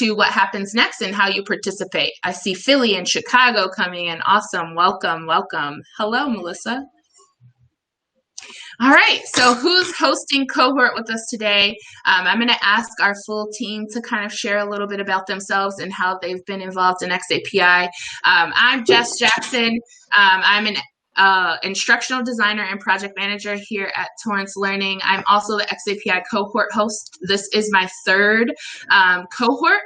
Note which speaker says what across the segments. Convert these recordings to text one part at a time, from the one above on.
Speaker 1: into what happens next and how you participate. I see Philly and Chicago coming in. Awesome. Welcome, welcome. Hello, Melissa. All right, so who's hosting cohort with us today? I'm going to ask our full team to kind of share a little bit about themselves and how they've been involved in xAPI. I'm Jess Jackson. I'm an instructional designer and project manager here at Torrance Learning. I'm also the xAPI cohort host. This is my third cohort.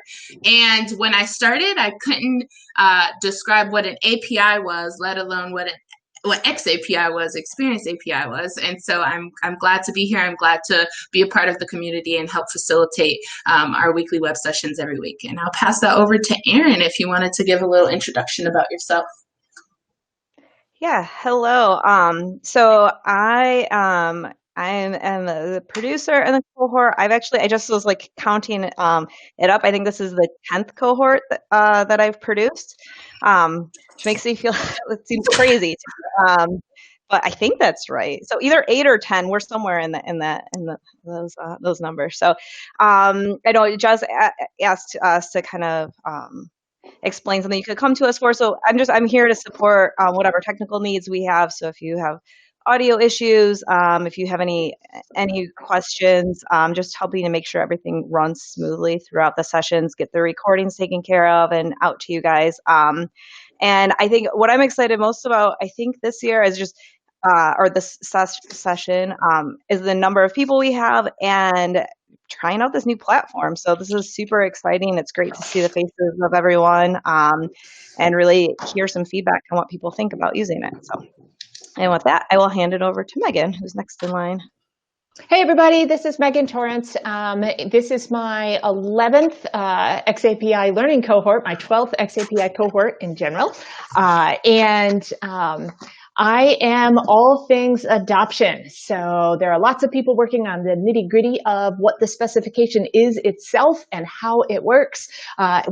Speaker 1: And when I started, I couldn't describe what an API was, let alone what xAPI was, Experience API was. And so I'm glad to be here. I'm glad to be a part of the community and help facilitate our weekly web sessions every week. And I'll pass that over to Erin if you wanted to give a little introduction about yourself.
Speaker 2: Yeah, hello. So I am the producer in the cohort. I just was like counting it up. I think this is the 10th cohort that I've produced, which makes me feel it seems crazy. But I think that's right. So either 8 or 10, we're somewhere in those numbers. So I know Jess asked us to kind of explain something you could come to us for. So I'm here to support whatever technical needs we have. So if you have audio issues, if you have any questions, just helping to make sure everything runs smoothly throughout the sessions, get the recordings taken care of and out to you guys. And I think what I'm excited most about, I think this year is just, or this session is the number of people we have and trying out this new platform. So this is super exciting. It's great to see the faces of everyone and really hear some feedback on what people think about using it. So, and with that, I will hand it over to Megan, who's next in line.
Speaker 3: Hey everybody, this is Megan Torrance. This is my 11th xAPI learning cohort, my 12th xAPI cohort in general. I am all things adoption. So there are lots of people working on the nitty-gritty of what the specification is itself and how it works.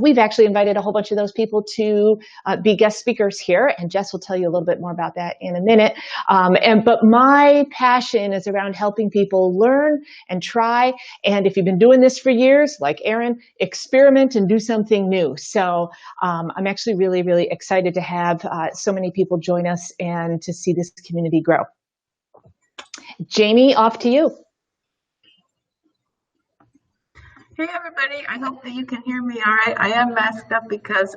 Speaker 3: We've actually invited a whole bunch of those people to be guest speakers here, and Jess will tell you a little bit more about that in a minute. But my passion is around helping people learn and try. And if you've been doing this for years, like Erin, experiment and do something new. So I'm actually really, really excited to have so many people join us and to see this community grow. Jamie, off to you.
Speaker 4: Hey everybody, I hope that you can hear me all right. I am masked up because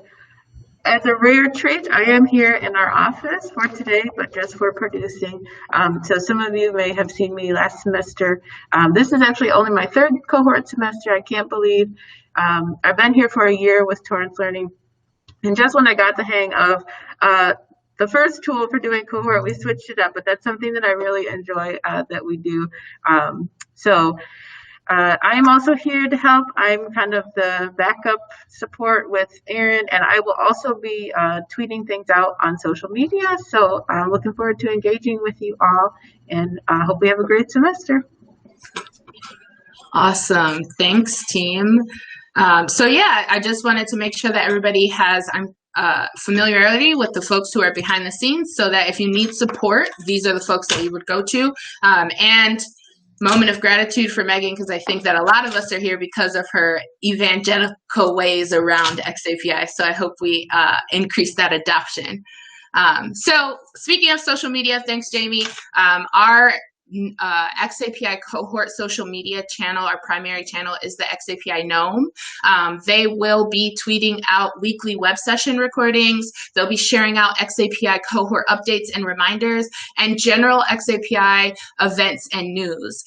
Speaker 4: as a rare treat, I am here in our office for today, but just for producing. So some of you may have seen me last semester. This is actually only my third cohort semester. I can't believe I've been here for a year with Torrance Learning. And just when I got the hang of the first tool for doing cohort, we switched it up, but that's something that I really enjoy that we do. I am also here to help. I'm kind of the backup support with Erin, and I will also be tweeting things out on social media. So I'm looking forward to engaging with you all, and I hope we have a great semester.
Speaker 1: Awesome. Thanks, team. So yeah, I just wanted to make sure that everybody has familiarity with the folks who are behind the scenes so that if you need support, these are the folks that you would go to. And moment of gratitude for Megan, because I think that a lot of us are here because of her evangelical ways around xAPI. So I hope we increase that adoption. So speaking of social media, thanks, Jamie. Our xAPI cohort social media channel, our primary channel, is the xAPI Gnome. They will be tweeting out weekly web session recordings. They'll be sharing out xAPI cohort updates and reminders and general xAPI events and news.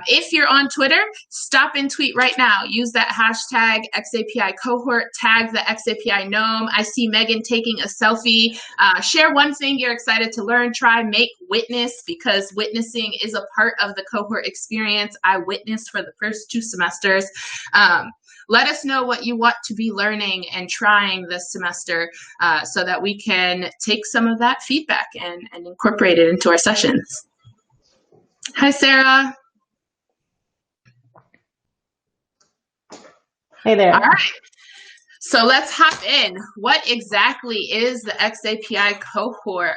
Speaker 1: If you're on Twitter, stop and tweet right now. Use that hashtag xAPI cohort, tag the xAPI Gnome. I see Megan taking a selfie. Share one thing you're excited to learn, try, make, witness, because witnessing is a part of the cohort experience. I witnessed for the first 2 semesters. Let us know what you want to be learning and trying this semester so that we can take some of that feedback and incorporate it into our sessions. Hi, Sarah.
Speaker 3: Hey there.
Speaker 1: All right. So let's hop in. What exactly is the xAPI cohort?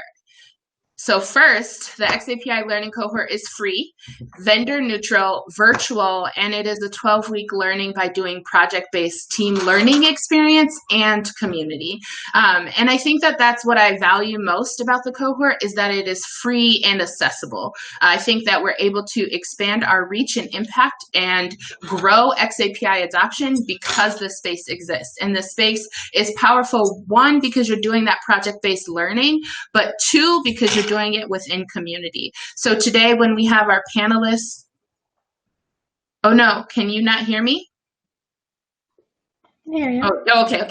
Speaker 1: So first, the xAPI Learning Cohort is free, vendor neutral, virtual, and it is a 12-week learning by doing project-based team learning experience and community. And I think that that's what I value most about the cohort, is that it is free and accessible. I think that we're able to expand our reach and impact and grow xAPI adoption because this space exists. And this space is powerful, one, because you're doing that project-based learning, but two, because you're doing it within community. So today when we have our panelists, oh no, can you not hear me?
Speaker 3: Yeah.
Speaker 1: Oh, okay.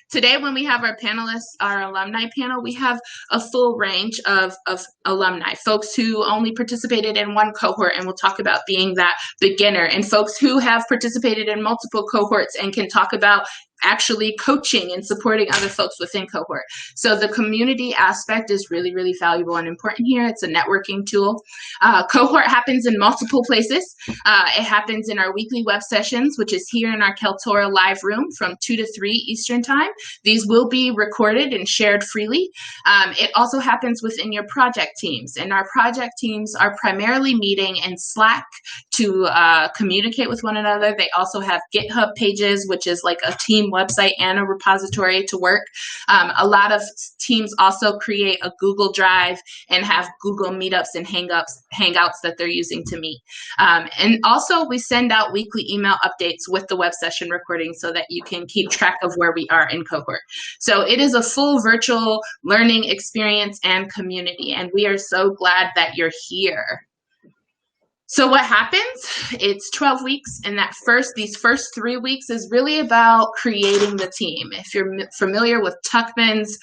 Speaker 1: Today when we have our panelists, our alumni panel, we have a full range of alumni, folks who only participated in one cohort and will talk about being that beginner, and folks who have participated in multiple cohorts and can talk about actually coaching and supporting other folks within cohort. So the community aspect is really, really valuable and important here. It's a networking tool. Cohort happens in multiple places. It happens in our weekly web sessions, which is here in our Kaltura live room from 2 to 3 Eastern time. These will be recorded and shared freely. It also happens within your project teams, and our project teams are primarily meeting in Slack to communicate with one another. They also have GitHub pages, which is like a team website and a repository to work. A lot of teams also create a Google Drive and have Google Meetups and Hangouts that they're using to meet. And also we send out weekly email updates with the web session recording so that you can keep track of where we are in cohort. So it is a full virtual learning experience and community, and we are so glad that you're here. So what happens? It's 12 weeks, and these first 3 weeks is really about creating the team. If you're familiar with Tuckman's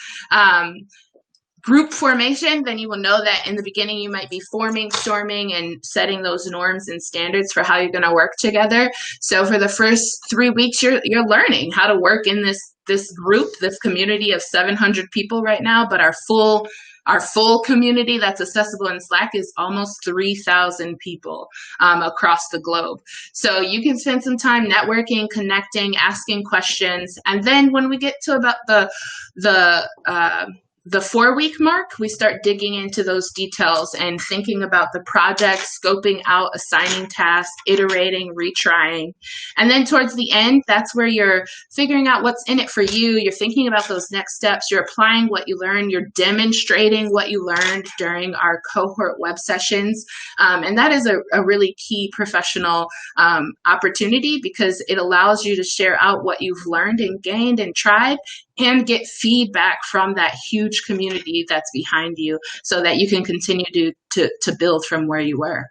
Speaker 1: group formation, then you will know that in the beginning you might be forming, storming, and setting those norms and standards for how you're going to work together. So for the first 3 weeks, you're learning how to work in this group, this community of 700 people right now, but our full community that's accessible in Slack is almost 3,000 people across the globe. So you can spend some time networking, connecting, asking questions. And then when we get to about the 4-week mark, we start digging into those details and thinking about the project, scoping out, assigning tasks, iterating, retrying. And then towards the end, that's where you're figuring out what's in it for you. You're thinking about those next steps. You're applying what you learned. You're demonstrating what you learned during our cohort web sessions. And that is a really key professional opportunity, because it allows you to share out what you've learned and gained and tried, and get feedback from that huge community that's behind you so that you can continue to build from where you were.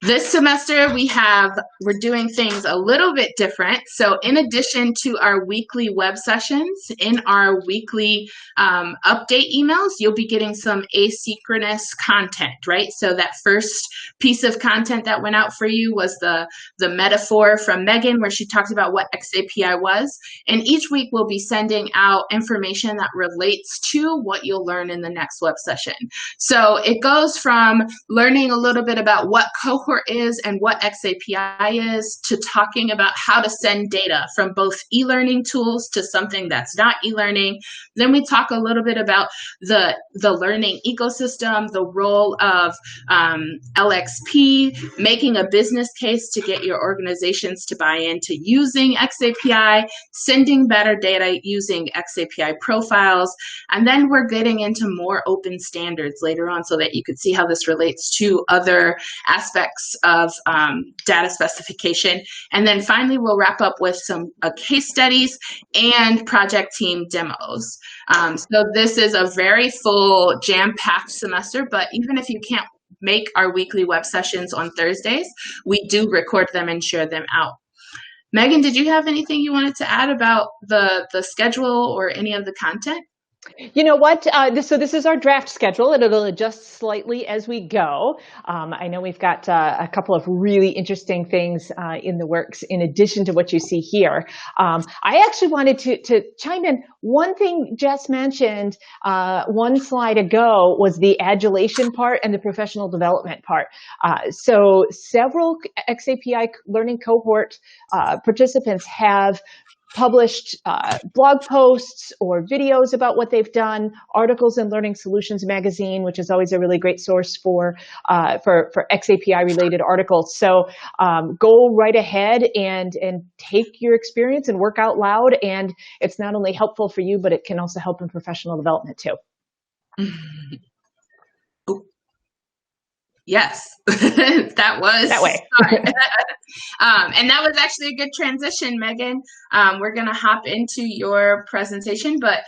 Speaker 1: This semester, we're doing things a little bit different. So in addition to our weekly web sessions, in our weekly update emails, you'll be getting some asynchronous content, right? So that first piece of content that went out for you was the metaphor from Megan, where she talked about what xAPI was. And each week we'll be sending out information that relates to what you'll learn in the next web session. So it goes from learning a little bit about what cohort is and what xAPI is, to talking about how to send data from both e-learning tools to something that's not e-learning. Then we talk a little bit about the learning ecosystem, the role of LXP, making a business case to get your organizations to buy into using xAPI, sending better data using xAPI profiles. And then we're getting into more open standards later on so that you can see how this relates to other aspects of data specification. And then finally, we'll wrap up with some case studies and project team demos. So this is a very full, jam-packed semester, but even if you can't make our weekly web sessions on Thursdays, we do record them and share them out. Megan, did you have anything you wanted to add about the schedule or any of the content?
Speaker 3: You know what? So this is our draft schedule, and it'll adjust slightly as we go. I know we've got a couple of really interesting things in the works in addition to what you see here. I actually wanted to chime in. One thing Jess mentioned one slide ago was the adulation part and the professional development part. So several xAPI Learning Cohort participants have published blog posts or videos about what they've done, articles in Learning Solutions magazine, which is always a really great source for xAPI related articles. So go right ahead and take your experience and work out loud. And it's not only helpful for you, but it can also help in professional development too.
Speaker 1: Yes, that was
Speaker 3: that way.
Speaker 1: And that was actually a good transition, Megan. We're going to hop into your presentation, but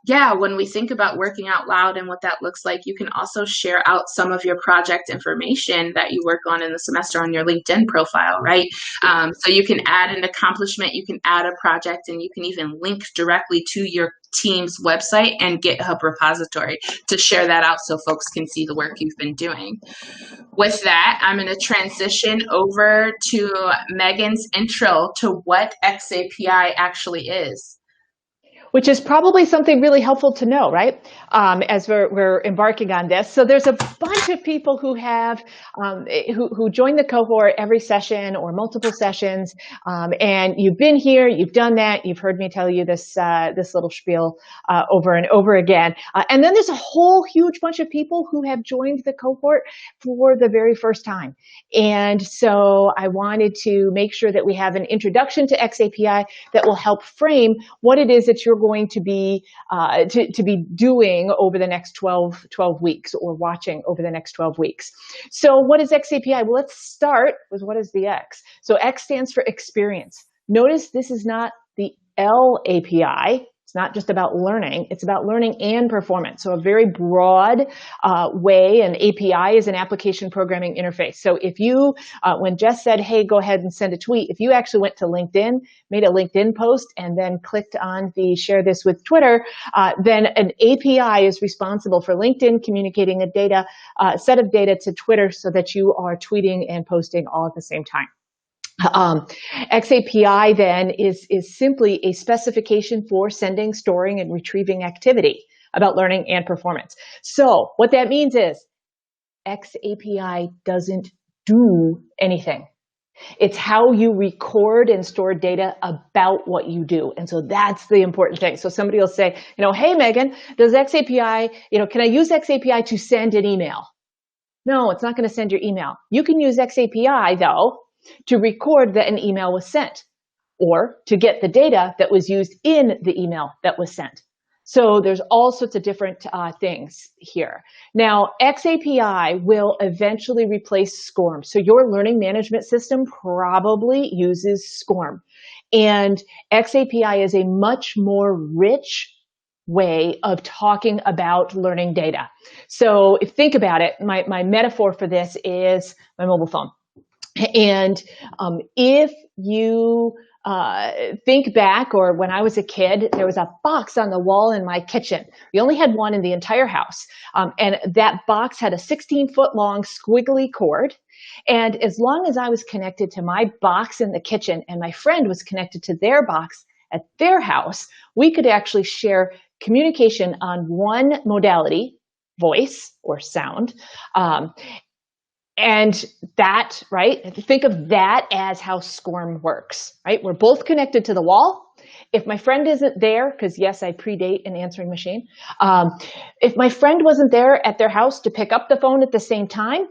Speaker 1: yeah, when we think about working out loud and what that looks like, you can also share out some of your project information that you work on in the semester on your LinkedIn profile, right? So you can add an accomplishment, you can add a project, and you can even link directly to your team's website and GitHub repository to share that out so folks can see the work you've been doing. With that, I'm going to transition over to Megan's intro to what xAPI actually is.
Speaker 3: Which is probably something really helpful to know, right? As we're embarking on this. So there's a bunch of people who have who join the cohort every session or multiple sessions, and you've been here, you've done that, you've heard me tell you this this little spiel over and over again. And then there's a whole huge bunch of people who have joined the cohort for the very first time. And so I wanted to make sure that we have an introduction to xAPI that will help frame what it is that you're going to be doing over the next 12 weeks or watching over the next 12 weeks. So what is xAPI? Well, let's start with what is the X. So X stands for experience. Notice this is not the L API. It's not just about learning, it's about learning and performance. So a very broad way, an API is an application programming interface. So if you, when Jess said, hey, go ahead and send a tweet, if you actually went to LinkedIn, made a LinkedIn post, and then clicked on the share this with Twitter, then an API is responsible for LinkedIn communicating a set of data to Twitter so that you are tweeting and posting all at the same time. xAPI then is simply a specification for sending, storing, and retrieving activity about learning and performance. So what that means is xAPI doesn't do anything. It's how you record and store data about what you do. And so that's the important thing. So somebody will say, hey, Megan, does xAPI, can I use xAPI to send an email? No, it's not going to send your email. You can use xAPI, though, to record that an email was sent or to get the data that was used in the email that was sent. So there's all sorts of different things here. Now, xAPI will eventually replace SCORM. So your learning management system probably uses SCORM. And xAPI is a much more rich way of talking about learning data. So think about it. My metaphor for this is my mobile phone. And if you think back, or when I was a kid, there was a box on the wall in my kitchen. We only had one in the entire house. And that box had a 16-foot long squiggly cord. And as long as I was connected to my box in the kitchen and my friend was connected to their box at their house, we could actually share communication on one modality, voice or sound. And that, right, think of that as how SCORM works, right? We're both connected to the wall. If my friend isn't there, because yes, I predate an answering machine. If my friend wasn't there at their house to pick up the phone at the same time,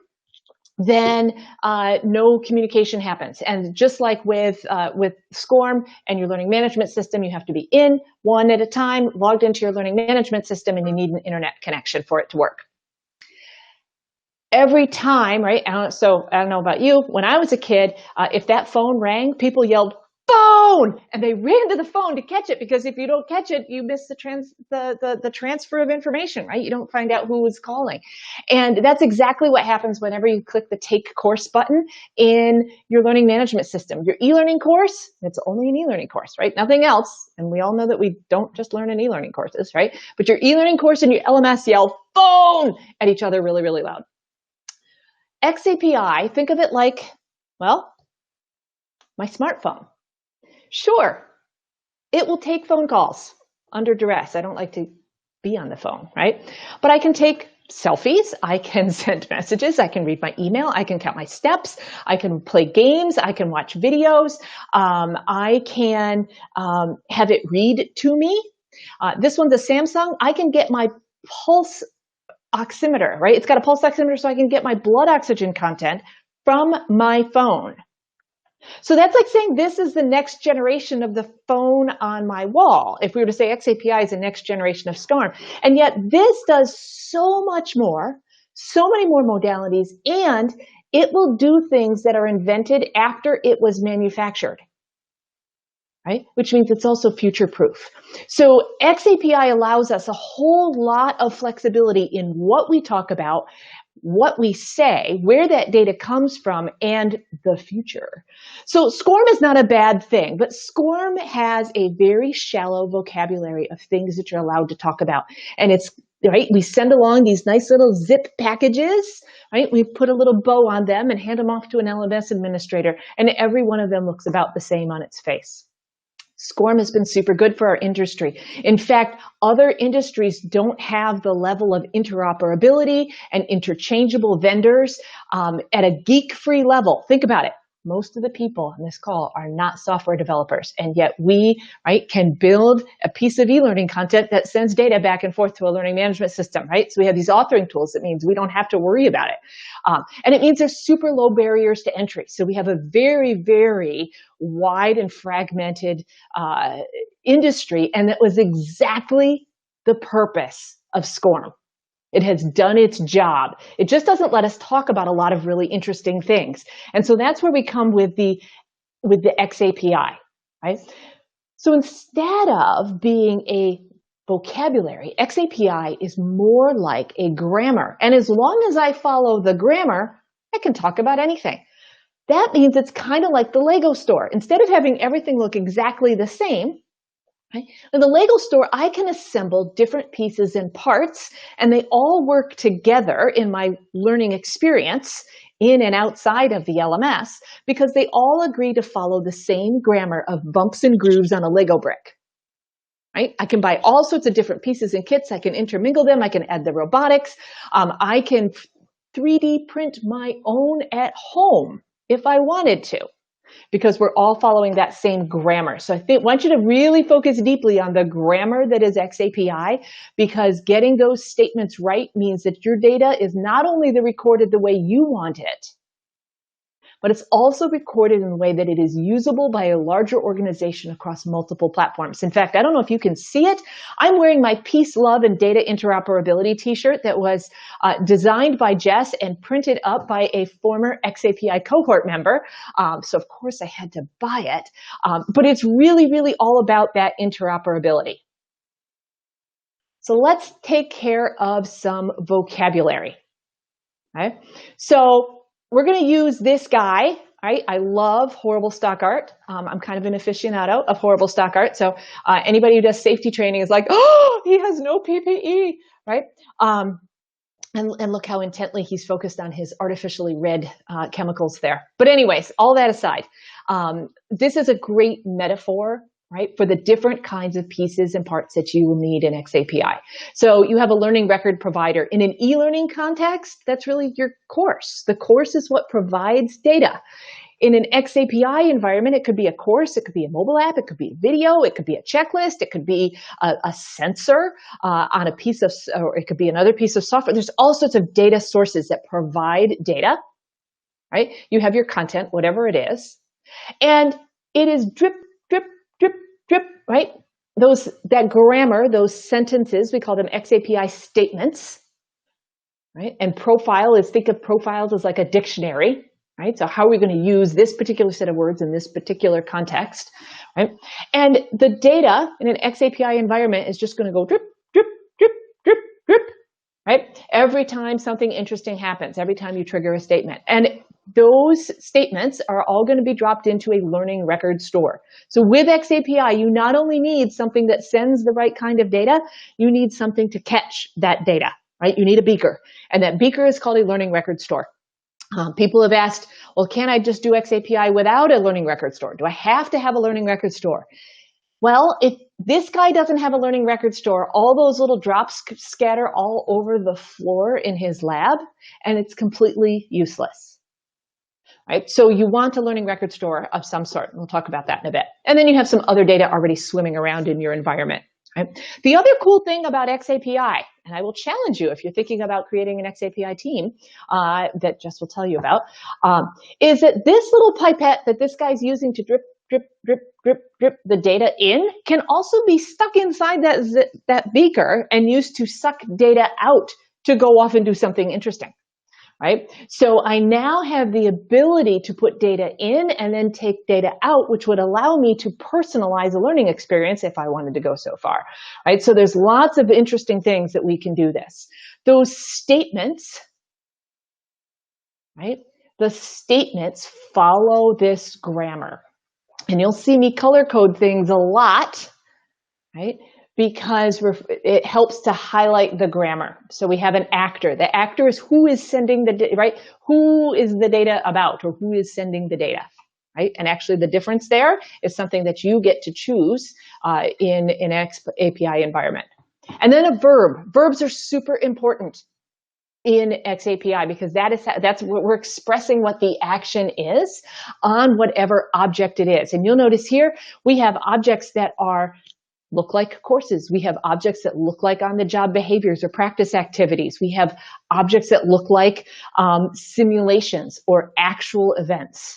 Speaker 3: then no communication happens. And just like with SCORM and your learning management system, you have to be in one at a time, logged into your learning management system, and you need an internet connection for it to work. Every time, right? So I don't know about you. When I was a kid, if that phone rang, people yelled, phone! And they ran to the phone to catch it, because if you don't catch it, you miss the transfer of information, right? You don't find out who was calling. And that's exactly what happens whenever you click the Take Course button in your learning management system. Your e-learning course, it's only an e-learning course, right? Nothing else. And we all know that we don't just learn in e-learning courses, right? But your e-learning course and your LMS yell phone at each other really, really loud. xAPI, think of it like, well, my smartphone. Sure, it will take phone calls under duress. I don't like to be on the phone, right? But I can take selfies, I can send messages, I can read my email, I can count my steps, I can play games, I can watch videos, I can have it read to me. This one's a Samsung. I can get my pulse oximeter, right? It's got a pulse oximeter, so I can get my blood oxygen content from my phone. So that's like saying this is the next generation of the phone on my wall. If we were to say xAPI is the next generation of SCORM. And yet this does so much more, so many more modalities, and it will do things that are invented after it was manufactured, right? Which means it's also future-proof. So xAPI allows us a whole lot of flexibility in what we talk about, what we say, where that data comes from, and the future. So SCORM is not a bad thing, but SCORM has a very shallow vocabulary of things that you're allowed to talk about. And it's, right, we send along these nice little zip packages, right? We put a little bow on them and hand them off to an LMS administrator, and every one of them looks about the same on its face. SCORM has been super good for our industry. In fact, other industries don't have the level of interoperability and interchangeable vendors at a geek-free level. Think about it. Most of the people on this call are not software developers, and yet we, right, can build a piece of e-learning content that sends data back and forth to a learning management system, right? So we have these authoring tools. That means we don't have to worry about it. And it means there's super low barriers to entry. So we have a very, very wide and fragmented industry, and that was exactly the purpose of SCORM. It has done its job. It just doesn't let us talk about a lot of really interesting things. And so that's where we come with the xAPI, right? So instead of being a vocabulary, xAPI is more like a grammar. And as long as I follow the grammar, I can talk about anything. That means it's kind of like the Lego store. Instead of having everything look exactly the same, right? In the Lego store, I can assemble different pieces and parts, and they all work together in my learning experience in and outside of the LMS because they all agree to follow the same grammar of bumps and grooves on a Lego brick. Right? I can buy all sorts of different pieces and kits. I can intermingle them. I can add the robotics. I can 3D print my own at home if I wanted to, because we're all following that same grammar. So I want you to really focus deeply on the grammar that is xAPI, because getting those statements right means that your data is not only recorded the way you want it, but it's also recorded in a way that it is usable by a larger organization across multiple platforms. In fact, I don't know if you can see it. I'm wearing my Peace, Love, and Data Interoperability t-shirt that was designed by Jess and printed up by a former xAPI cohort member. So of course I had to buy it. But it's really, really all about that interoperability. So let's take care of some vocabulary. Okay? So we're going to use this guy, right? I love horrible stock art. I'm kind of an aficionado of horrible stock art. So anybody who does safety training is like, oh, he has no PPE, right? And look how intently he's focused on his artificially red chemicals there. But anyways, all that aside, this is a great metaphor, right, for the different kinds of pieces and parts that you will need in xAPI. So you have a learning record provider. In an e-learning context, that's really your course. The course is what provides data. In an xAPI environment, it could be a course, it could be a mobile app, it could be a video, it could be a checklist, it could be a sensor on a piece of, or it could be another piece of software. There's all sorts of data sources that provide data, right? You have your content, whatever it is, and it is drip, drip, drip, drip, right? That grammar, those sentences, we call them xAPI statements, right? And profile is, think of profiles as like a dictionary, right? So how are we going to use this particular set of words in this particular context, right? And the data in an xAPI environment is just going to go drip, drip, drip, drip, drip, right? Every time something interesting happens, every time you trigger a statement. And those statements are all going to be dropped into a learning record store. So with xAPI, you not only need something that sends the right kind of data, you need something to catch that data, right? You need a beaker, and that beaker is called a learning record store. People have asked, well, can't I just do xAPI without a learning record store? Do I have to have a learning record store? Well, This guy doesn't have a learning record store. All those little drops scatter all over the floor in his lab, and it's completely useless. Right? So you want a learning record store of some sort. We'll talk about that in a bit. And then you have some other data already swimming around in your environment. Right? The other cool thing about xAPI, and I will challenge you if you're thinking about creating an xAPI team that Jess will tell you about, is that this little pipette that this guy's using to drip, drip, drip, drip, drip the data in can also be stuck inside that beaker and used to suck data out to go off and do something interesting. Right? So I now have the ability to put data in and then take data out, which would allow me to personalize a learning experience if I wanted to go so far. Right? So there's lots of interesting things that we can do this. Those statements, right? The statements follow this grammar. And you'll see me color code things a lot, right? Because it helps to highlight the grammar. So we have an actor. The actor is who is sending the data, right? Who is the data about, or who is sending the data, right? And actually the difference there is something that you get to choose in an API environment. And then a verb. Verbs are super important in xAPI because that's what we're expressing what the action is on whatever object it is. And you'll notice here we have objects that look like courses. We have objects that look like on-the-job behaviors or practice activities. We have objects that look like simulations or actual events.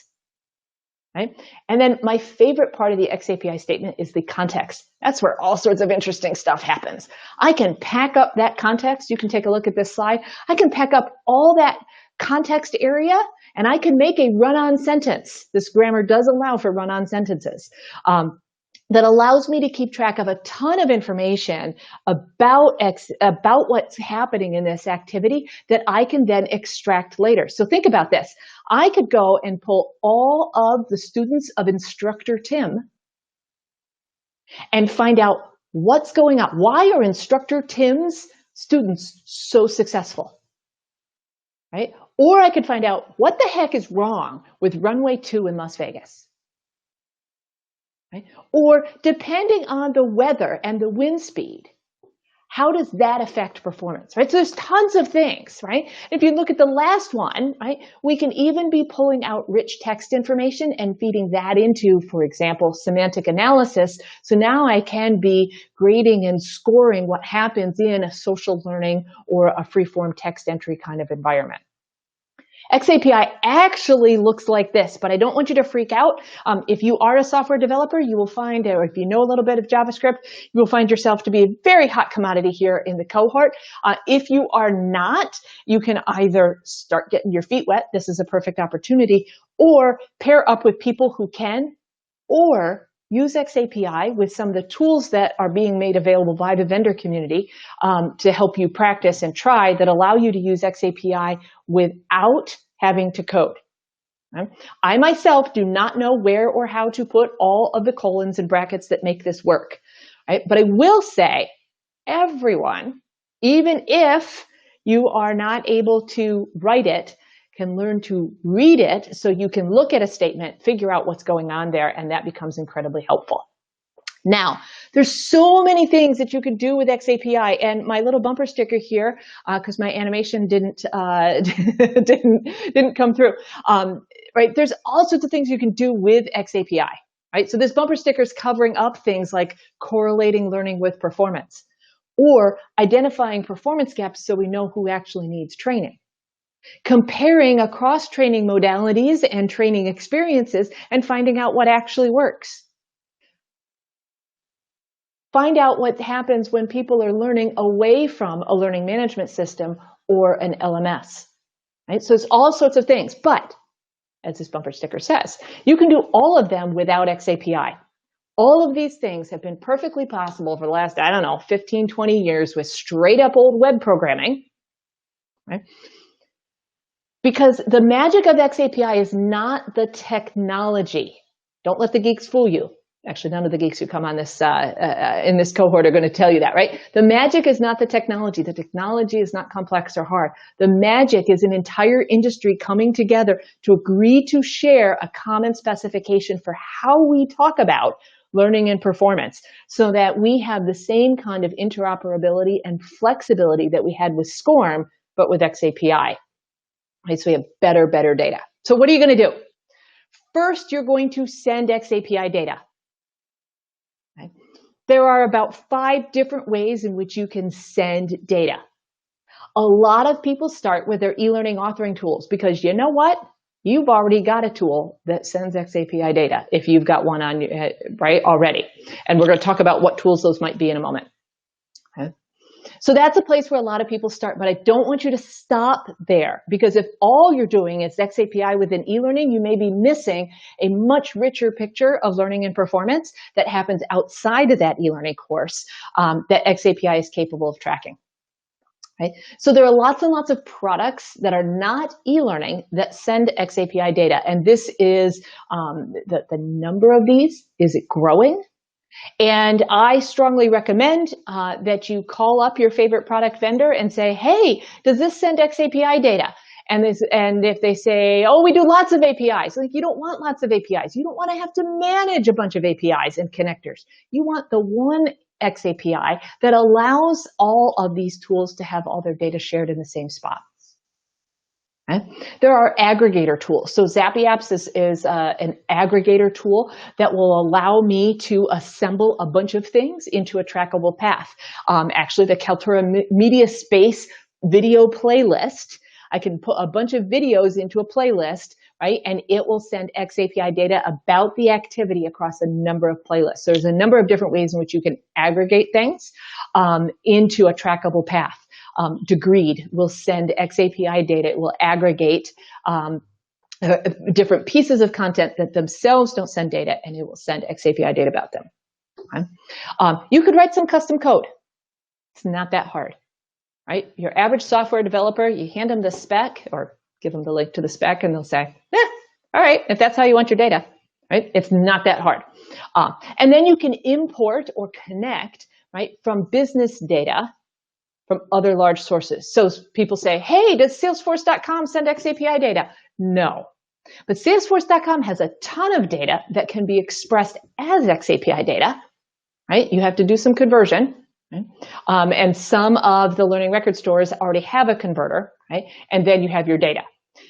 Speaker 3: Right? And then my favorite part of the xAPI statement is the context. That's where all sorts of interesting stuff happens. I can pack up that context. You can take a look at this slide. I can pack up all that context area and I can make a run-on sentence. This grammar does allow for run-on sentences. That allows me to keep track of a ton of information about what's happening in this activity that I can then extract later. So think about this. I could go and pull all of the students of instructor Tim and find out what's going on. Why are instructor Tim's students so successful? Right? Or I could find out what the heck is wrong with runway 2 in Las Vegas. Right? Or depending on the weather and the wind speed, how does that affect performance, right? So there's tons of things, right? If you look at the last one, right, we can even be pulling out rich text information and feeding that into, for example, semantic analysis. So now I can be grading and scoring what happens in a social learning or a free-form text entry kind of environment. xAPI actually looks like this, but I don't want you to freak out. If you are a software developer, you will find, or if you know a little bit of JavaScript, you will find yourself to be a very hot commodity here in the cohort. If you are not, you can either start getting your feet wet, this is a perfect opportunity, or pair up with people who can, or use xAPI with some of the tools that are being made available by the vendor community to help you practice and try that allow you to use xAPI without having to code. Right? I myself do not know where or how to put all of the colons and brackets that make this work. Right? But I will say everyone, even if you are not able to write it, can learn to read it so you can look at a statement, figure out what's going on there, and that becomes incredibly helpful. Now, there's so many things that you could do with xAPI, and my little bumper sticker here, because my animation didn't come through. Right? There's all sorts of things you can do with xAPI. Right? So this bumper sticker is covering up things like correlating learning with performance, or identifying performance gaps so we know who actually needs training. Comparing across training modalities and training experiences and finding out what actually works. Find out what happens when people are learning away from a learning management system or an LMS. Right? So it's all sorts of things, but as this bumper sticker says, you can do all of them without xAPI. All of these things have been perfectly possible for the last, 15, 20 years with straight up old web programming. Right? Because the magic of xAPI is not the technology. Don't let the geeks fool you. Actually, none of the geeks who come on this in this cohort are going to tell you that, right? The magic is not the technology. The technology is not complex or hard. The magic is an entire industry coming together to agree to share a common specification for how we talk about learning and performance, so that we have the same kind of interoperability and flexibility that we had with SCORM, but with xAPI. Right? So we have better data. So what are you going to do? First, you're going to send xAPI data. Okay. There are about 5 different ways in which you can send data. A lot of people start with their e-learning authoring tools because you know what? You've already got a tool that sends xAPI data if you've got one on right already. And we're going to talk about what tools those might be in a moment. Okay. So that's a place where a lot of people start, but I don't want you to stop there, because if all you're doing is xAPI within e-learning, you may be missing a much richer picture of learning and performance that happens outside of that e-learning course that xAPI is capable of tracking. Right? So there are lots and lots of products that are not e-learning that send xAPI data, and this is the number of these is growing. And I strongly recommend that you call up your favorite product vendor and say, hey, does this send xAPI data? And if they say, oh, we do lots of APIs, like, you don't want lots of APIs. You don't want to have to manage a bunch of APIs and connectors. You want the one xAPI that allows all of these tools to have all their data shared in the same spot. Okay. There are aggregator tools. So xAPI Apps is an aggregator tool that will allow me to assemble a bunch of things into a trackable path. Actually, the Kaltura Media Space video playlist, I can put a bunch of videos into a playlist, right? And it will send xAPI data about the activity across a number of playlists. So there's a number of different ways in which you can aggregate things into a trackable path. Degreed will send xAPI data. It will aggregate different pieces of content that themselves don't send data, and it will send xAPI data about them. Okay? You could write some custom code. It's not that hard, right? Your average software developer, you hand them the spec or give them the link to the spec, and they'll say, all right, if that's how you want your data, right? It's not that hard. And then you can import or connect, right, from business data from other large sources. So people say, hey, does Salesforce.com send xAPI data? No. But Salesforce.com has a ton of data that can be expressed as xAPI data, right? You have to do some conversion. Right? And some of the learning record stores already have a converter, right? And then you have your data.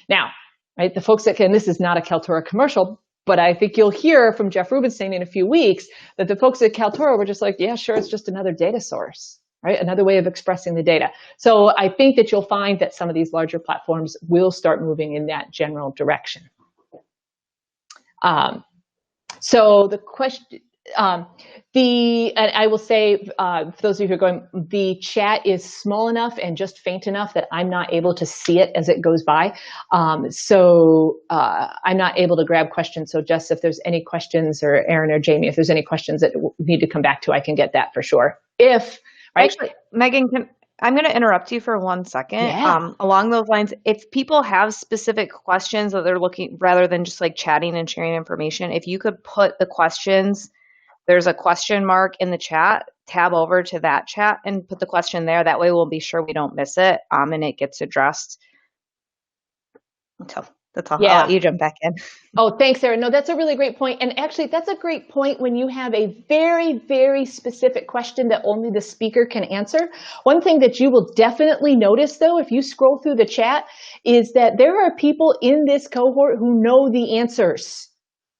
Speaker 3: Now, right, the folks that can, this is not a Kaltura commercial, but I think you'll hear from Jeff Rubinstein in a few weeks that the folks at Kaltura were just like, yeah, sure, it's just another data source. Right? Another way of expressing the data. So I think that you'll find that some of these larger platforms will start moving in that general direction. So the question, and I will say, for those of you who are going, the chat is small enough and just faint enough that I'm not able to see it as it goes by. So I'm not able to grab questions. So Jess, if there's any questions, or Aaron or Jamie, if there's any questions that need to come back to, I can get that for sure. Right?
Speaker 2: Actually, Megan, I'm going to interrupt you for 1 second.
Speaker 3: Yeah.
Speaker 2: Along those lines, if people have specific questions that they're looking, rather than just like chatting and sharing information, if you could put the questions, there's a question mark in the chat, tab over to that chat and put the question there. That way we'll be sure we don't miss it and it gets addressed. So that's all.
Speaker 3: Yeah.
Speaker 2: I'll let you jump back in.
Speaker 3: Oh, thanks, Erin. No, that's a really great point. And actually, that's a great point when you have a very, very specific question that only the speaker can answer. One thing that you will definitely notice, though, if you scroll through the chat, is that there are people in this cohort who know the answers.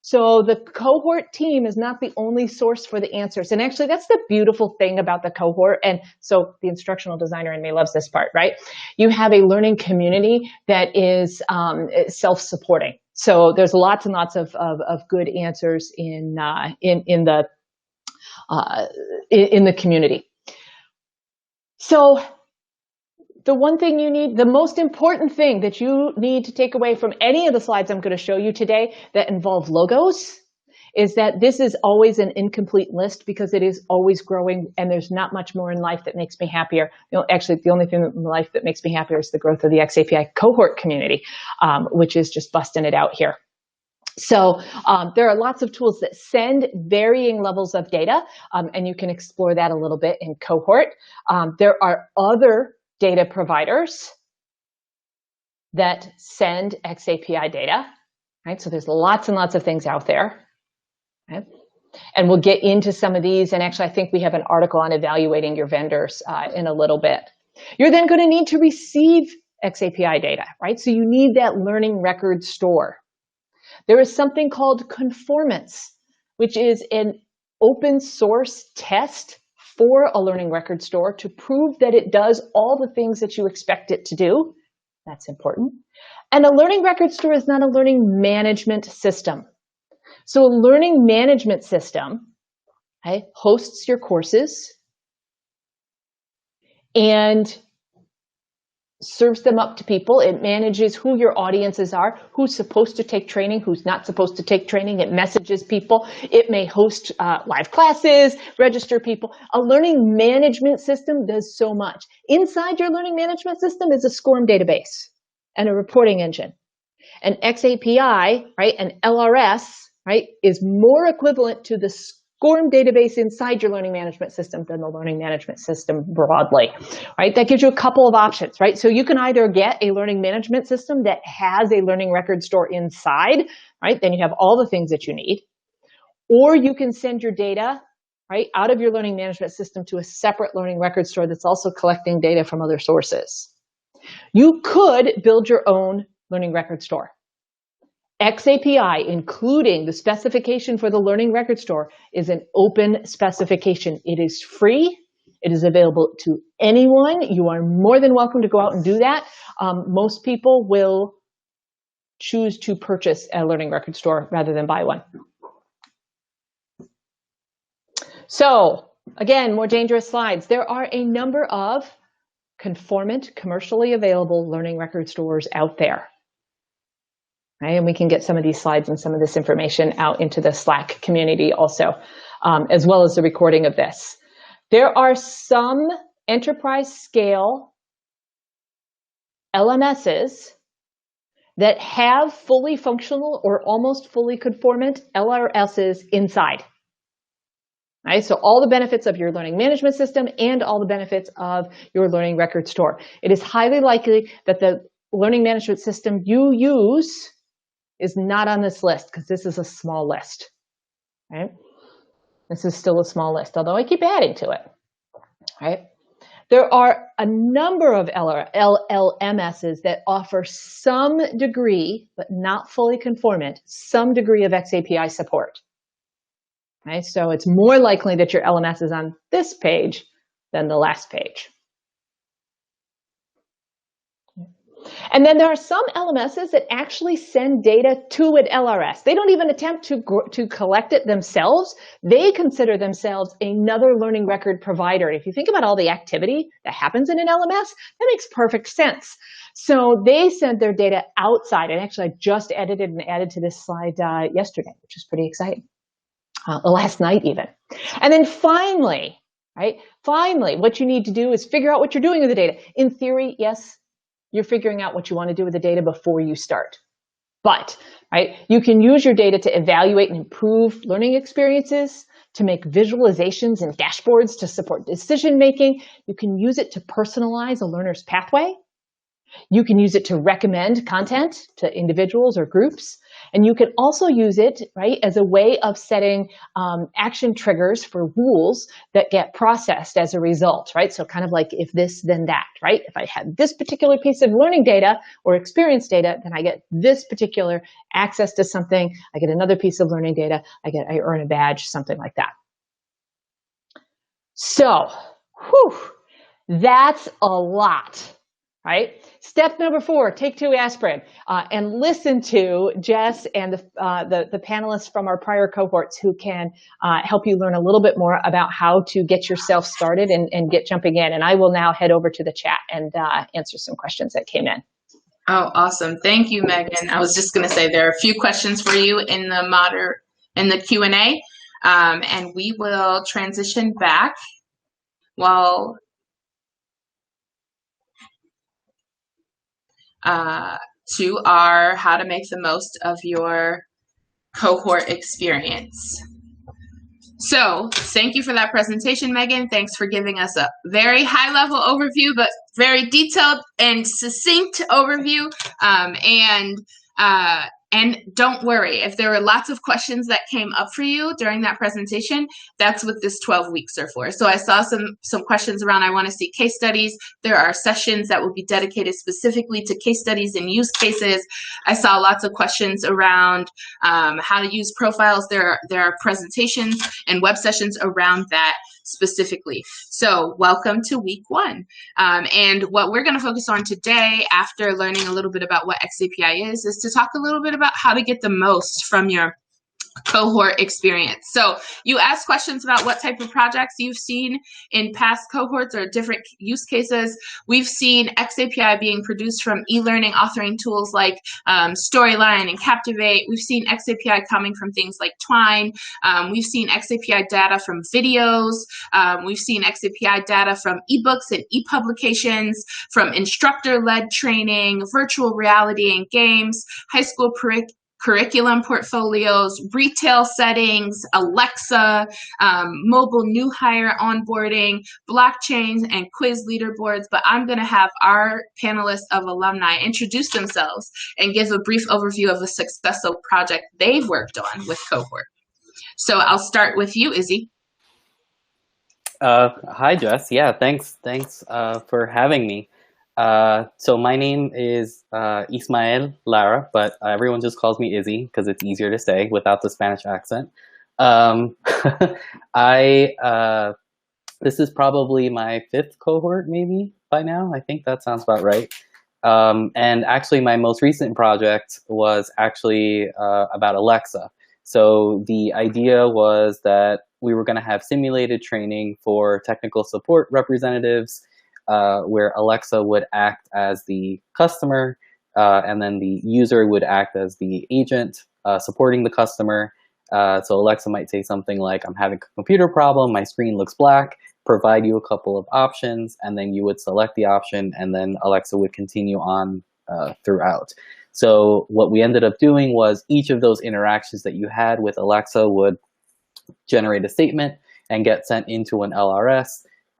Speaker 3: So the cohort team is not the only source for the answers. And actually, that's the beautiful thing about the cohort. And so the instructional designer in me loves this part, right? You have a learning community that is self-supporting. So there's lots and lots of good answers in the community. So the one thing you need, the most important thing that you need to take away from any of the slides I'm going to show you today that involve logos is that this is always an incomplete list because it is always growing and there's not much more in life that makes me happier. You know, actually, the only thing in life that makes me happier is the growth of the xAPI cohort community, which is just busting it out here. So there are lots of tools that send varying levels of data, and you can explore that a little bit in Cohort. There are other data providers that send xAPI data, right? So there's lots and lots of things out there. Okay? And we'll get into some of these, and actually I think we have an article on evaluating your vendors in a little bit. You're then going to need to receive xAPI data, right? So you need that learning record store. There is something called conformance, which is an open source test for a learning record store to prove that it does all the things that you expect it to do. That's important. And a learning record store is not a learning management system. So a learning management system, okay, hosts your courses and serves them up to people. It manages who your audiences are, who's supposed to take training, who's not supposed to take training. It messages people. It may host live classes, register people. A learning management system does so much. Inside your learning management system is a SCORM database and a reporting engine. An xAPI, right, an LRS, right, is more equivalent to the SCORM database inside your learning management system than the learning management system broadly, right? That gives you a couple of options, right? So you can either get a learning management system that has a learning record store inside, right? Then you have all the things that you need. Or you can send your data, right, out of your learning management system to a separate learning record store that's also collecting data from other sources. You could build your own learning record store. xAPI, including the specification for the learning record store, is an open specification. It is free. It is available to anyone. You are more than welcome to go out and do that. Most people will choose to purchase a learning record store rather than buy one. So, again, more dangerous slides. There are a number of conformant, commercially available learning record stores out there. Right? And we can get some of these slides and some of this information out into the Slack community also, as well as the recording of this. There are some enterprise scale LMSs that have fully functional or almost fully conformant LRSs inside. Right? So all the benefits of your learning management system and all the benefits of your learning record store. It is highly likely that the learning management system you use is not on this list because this is a small list. Right? This is still a small list, although I keep adding to it. Right? There are a number of LLMSs that offer some degree, but not fully conformant, some degree of xAPI support. Right? So it's more likely that your LMS is on this page than the last page. And then there are some LMSs that actually send data to an LRS. They don't even attempt to collect it themselves. They consider themselves another learning record provider. If you think about all the activity that happens in an LMS, that makes perfect sense. So they send their data outside. And actually, I just edited and added to this slide yesterday, which is pretty exciting. Last night even. And then finally, right? Finally, what you need to do is figure out what you're doing with the data. In theory, yes, you're figuring out what you want to do with the data before you start. But, right, you can use your data to evaluate and improve learning experiences, to make visualizations and dashboards to support decision-making. You can use it to personalize a learner's pathway. You can use it to recommend content to individuals or groups. And you can also use it, right, as a way of setting action triggers for rules that get processed as a result, right? So kind of like if this, then that, right? If I have this particular piece of learning data or experience data, then I get this particular access to something. I get another piece of learning data. I earn a badge, something like that. So, that's a lot. Right? Step number 4, take 2 aspirin and listen to Jess and the panelists from our prior cohorts who can help you learn a little bit more about how to get yourself started and get jumping in. And I will now head over to the chat and answer some questions that came in.
Speaker 1: Oh, awesome. Thank you, Megan. I was just going to say there are a few questions for you in the Q&A, and we will transition back while to our how to make the most of your cohort experience. So thank you for that presentation, Megan. Thanks for giving us a very high-level overview, but very detailed and succinct overview. And don't worry, if there were lots of questions that came up for you during that presentation, that's what this 12 weeks are for. So I saw some questions around, I want to see case studies. There are sessions that will be dedicated specifically to case studies and use cases. I saw lots of questions around how to use profiles. There are presentations and web sessions around that specifically. So welcome to week 1. And what we're going to focus on today, after learning a little bit about what xAPI is to talk a little bit about how to get the most from your cohort experience. So you asked questions about what type of projects you've seen in past cohorts or different use cases. We've seen xAPI being produced from e-learning authoring tools like Storyline and Captivate. We've seen xAPI coming from things like Twine. We've seen xAPI data from videos. We've seen xAPI data from ebooks and e-publications, from instructor-led training, virtual reality and games, high school curriculum portfolios, retail settings, Alexa, mobile new hire onboarding, blockchains, and quiz leaderboards. But I'm going to have our panelists of alumni introduce themselves and give a brief overview of a successful project they've worked on with Cohort. So I'll start with you, Izzy.
Speaker 5: Hi, Jess. Yeah, thanks for having me. So my name is Ismael Lara, but everyone just calls me Izzy because it's easier to say without the Spanish accent. This is probably my 5th cohort, maybe by now. I think that sounds about right. And actually, my most recent project was actually about Alexa. So the idea was that we were going to have simulated training for technical support representatives, where Alexa would act as the customer, and then the user would act as the agent supporting the customer. So Alexa might say something like, I'm having a computer problem, my screen looks black, provide you a couple of options, and then you would select the option, and then Alexa would continue on throughout. So what we ended up doing was each of those interactions that you had with Alexa would generate a statement and get sent into an LRS.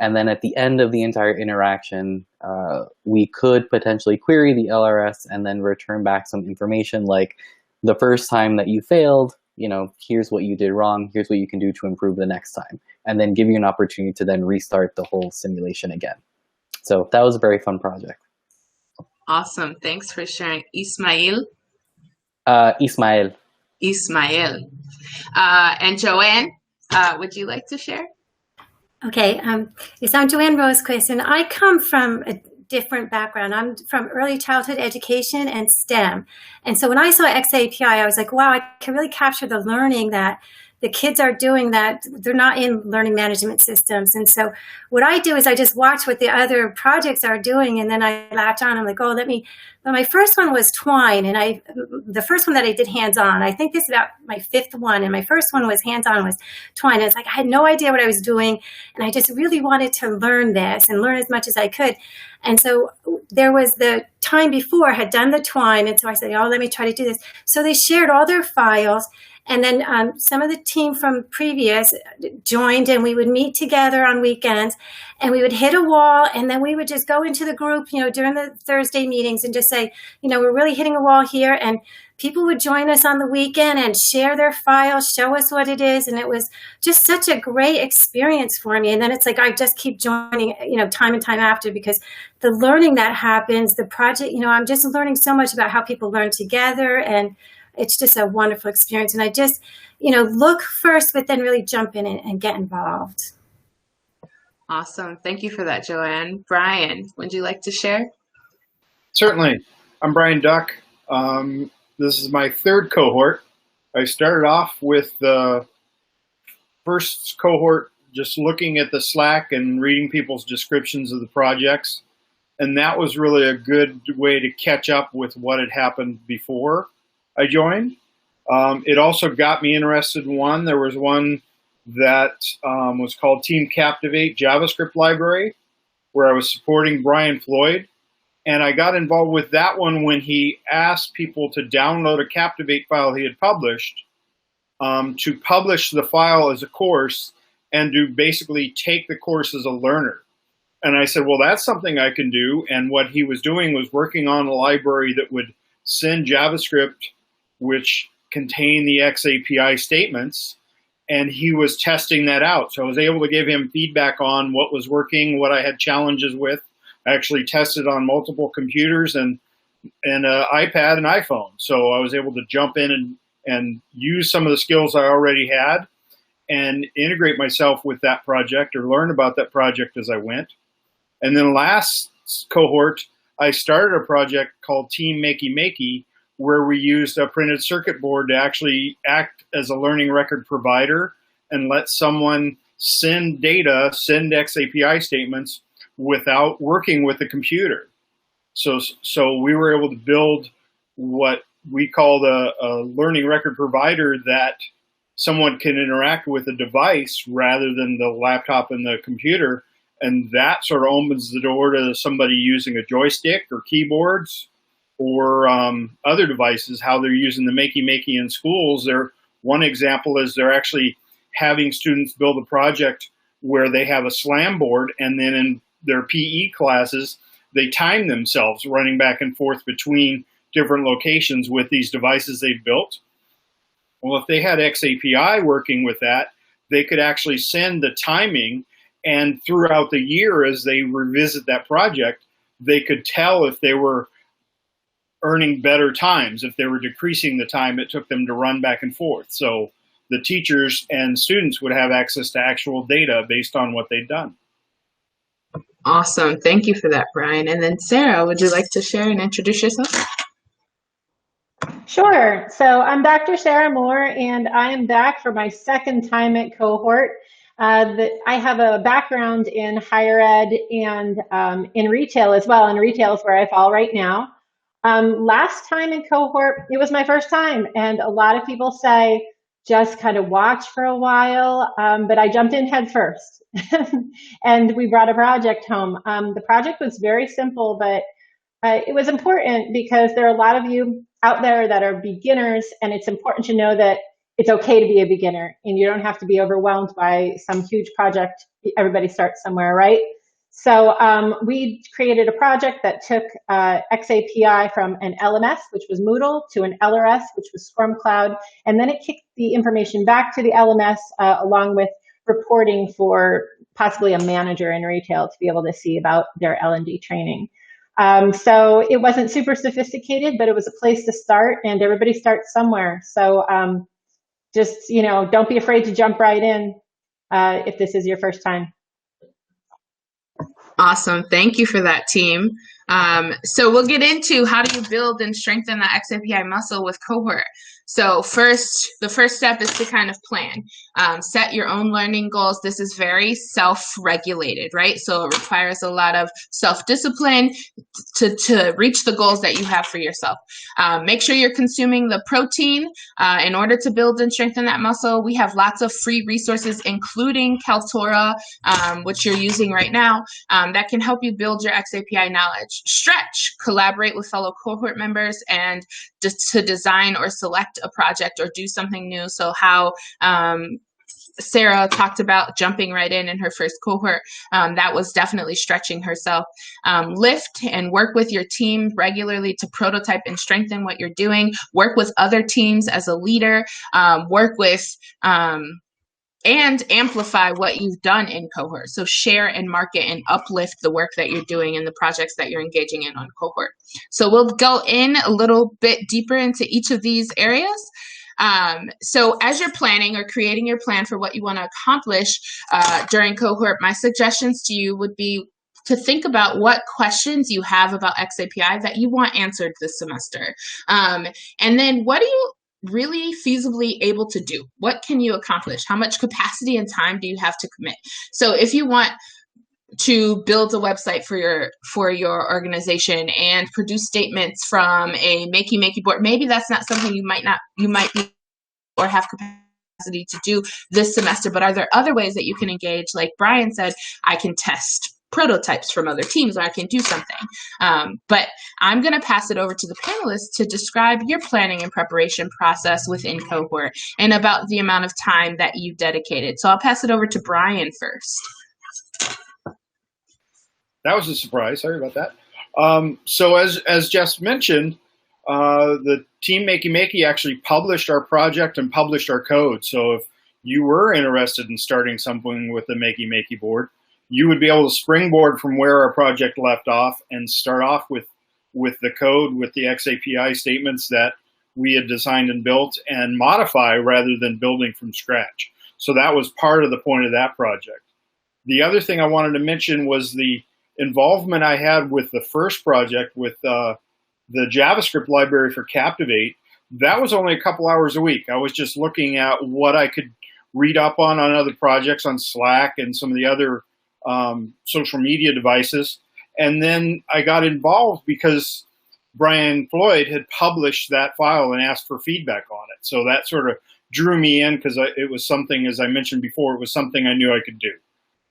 Speaker 5: And then at the end of the entire interaction, we could potentially query the LRS and then return back some information like, the first time that you failed, here's what you did wrong, here's what you can do to improve the next time, and then give you an opportunity to then restart the whole simulation again. So that was a very fun project.
Speaker 1: Awesome. Thanks for sharing. Ismael?
Speaker 5: Ismael.
Speaker 1: Ismael. And Joanne, would you like to share?
Speaker 6: Okay, yes, I'm Joanne Rosequist, and I come from a different background. I'm from early childhood education and STEM. And so when I saw xAPI, I was like, wow, I can really capture the learning that the kids are doing that they're not in learning management systems. And so what I do is I just watch what the other projects are doing, and then I latch on. I'm like, oh, but my first one was Twine, and the first one that I did hands-on. I think this is about my 5th one, and my first one was hands-on, was Twine. And it's like I had no idea what I was doing, and I just really wanted to learn this and learn as much as I could. And so there was the time before I had done the Twine, and so I said, oh, let me try to do this. So they shared all their files. And then some of the team from previous joined, and we would meet together on weekends, and we would hit a wall, and then we would just go into the group, during the Thursday meetings and just say, we're really hitting a wall here. And people would join us on the weekend and share their files, show us what it is. And it was just such a great experience for me. And then it's like, I just keep joining, time and time after, because the learning that happens, the project, I'm just learning so much about how people learn together, and it's just a wonderful experience. And I just, look first, but then really jump in and get involved.
Speaker 1: Awesome. Thank you for that, Joanne. Brian, would you like to share?
Speaker 7: Certainly. I'm Brian Duck. This is my 3rd cohort. I started off with the first cohort just looking at the Slack and reading people's descriptions of the projects. And that was really a good way to catch up with what had happened before I joined. It also got me interested in one. There was one that was called Team Captivate JavaScript Library, where I was supporting Brian Floyd. And I got involved with that one when he asked people to download a Captivate file he had published to publish the file as a course and to basically take the course as a learner. And I said, well, that's something I can do. And what he was doing was working on a library that would send JavaScript, which contained the xAPI statements, and he was testing that out. So I was able to give him feedback on what was working, what I had challenges with. I actually tested on multiple computers and an iPad and iPhone. So I was able to jump in and use some of the skills I already had and integrate myself with that project or learn about that project as I went. And then last cohort, I started a project called Team Makey Makey, where we used a printed circuit board to actually act as a learning record provider and let someone send data, send xAPI statements without working with the computer. So we were able to build what we call a learning record provider that someone can interact with a device rather than the laptop and the computer. And that sort of opens the door to somebody using a joystick or keyboards or other devices, how they're using the Makey Makey in schools. One example is they're actually having students build a project where they have a slam board, and then in their PE classes, they time themselves running back and forth between different locations with these devices they built. Well, if they had xAPI working with that, they could actually send the timing, and throughout the year as they revisit that project, they could tell if they were earning better times, if they were decreasing the time it took them to run back and forth. So the teachers and students would have access to actual data based on what they'd done.
Speaker 1: Awesome. Thank you for that, Brian. And then Sarah, would you like to share and introduce yourself?
Speaker 3: Sure. So I'm Dr. Sarah Moore, and I am back for my second time at Cohort. I have a background in higher ed and in retail as well, and retail is where I fall right now. Last time in Cohort, it was my first time, and a lot of people say just kind of watch for a while, but I jumped in head first, and we brought a project home. The project was very simple, but it was important because there are a lot of you out there that are beginners, and it's important to know that it's okay to be a beginner, and you don't have to be overwhelmed by some huge project. Everybody starts somewhere, right? So we created a project that took xAPI from an LMS, which was Moodle, to an LRS, which was SCORM Cloud, and then it kicked the information back to the LMS along with reporting for possibly a manager in retail to be able to see about their L&D training. So it wasn't super sophisticated, but it was a place to start, and everybody starts somewhere. So just, don't be afraid to jump right in if this is your first time.
Speaker 1: Awesome. Thank you for that, team. So we'll get into how do you build and strengthen the xAPI muscle with Cohort. So the first step is to kind of plan. Set your own learning goals. This is very self-regulated, right? So it requires a lot of self-discipline to reach the goals that you have for yourself. Make sure you're consuming the protein in order to build and strengthen that muscle. We have lots of free resources, including Kaltura, which you're using right now, that can help you build your xAPI knowledge. Stretch, collaborate with fellow cohort members, and to design or select a project or do something new. So how Sarah talked about jumping right in her first cohort, that was definitely stretching herself. Lift and work with your team regularly to prototype and strengthen what you're doing. Work with other teams as a leader. Work with and amplify what you've done in Cohort. So share and market and uplift the work that you're doing and the projects that you're engaging in on Cohort. So we'll go in a little bit deeper into each of these areas. So as you're planning or creating your plan for what you want to accomplish during Cohort, my suggestions to you would be to think about what questions you have about xAPI that you want answered this semester. And then what do you really feasibly able to do? What can you accomplish? How much capacity and time do you have to commit? So if you want to build a website for your organization and produce statements from a Makey Makey board, maybe that's not something you might be or have capacity to do this semester, but are there other ways that you can engage? Like Brian said, I can test prototypes from other teams, or I can do something. But I'm going to pass it over to the panelists to describe your planning and preparation process within cohort and about the amount of time that you dedicated. So I'll pass it over to Brian first.
Speaker 7: That was a surprise. Sorry about that. So as Jess mentioned, the team Makey actually published our project and published our code. So if you were interested in starting something with the Makey board, you would be able to springboard from where our project left off and start off with the code, with the xAPI statements that we had designed and built, and modify rather than building from scratch. So that was part of the point of that project. The other thing I wanted to mention was the involvement I had with the first project with the JavaScript library for Captivate. That was only a couple hours a week. I was just looking at what I could read up on other projects on Slack and some of the other social media devices. And then I got involved because Brian Floyd had published that file and asked for feedback on it. So that sort of drew me in because it was something, as I mentioned before, it was something I knew I could do.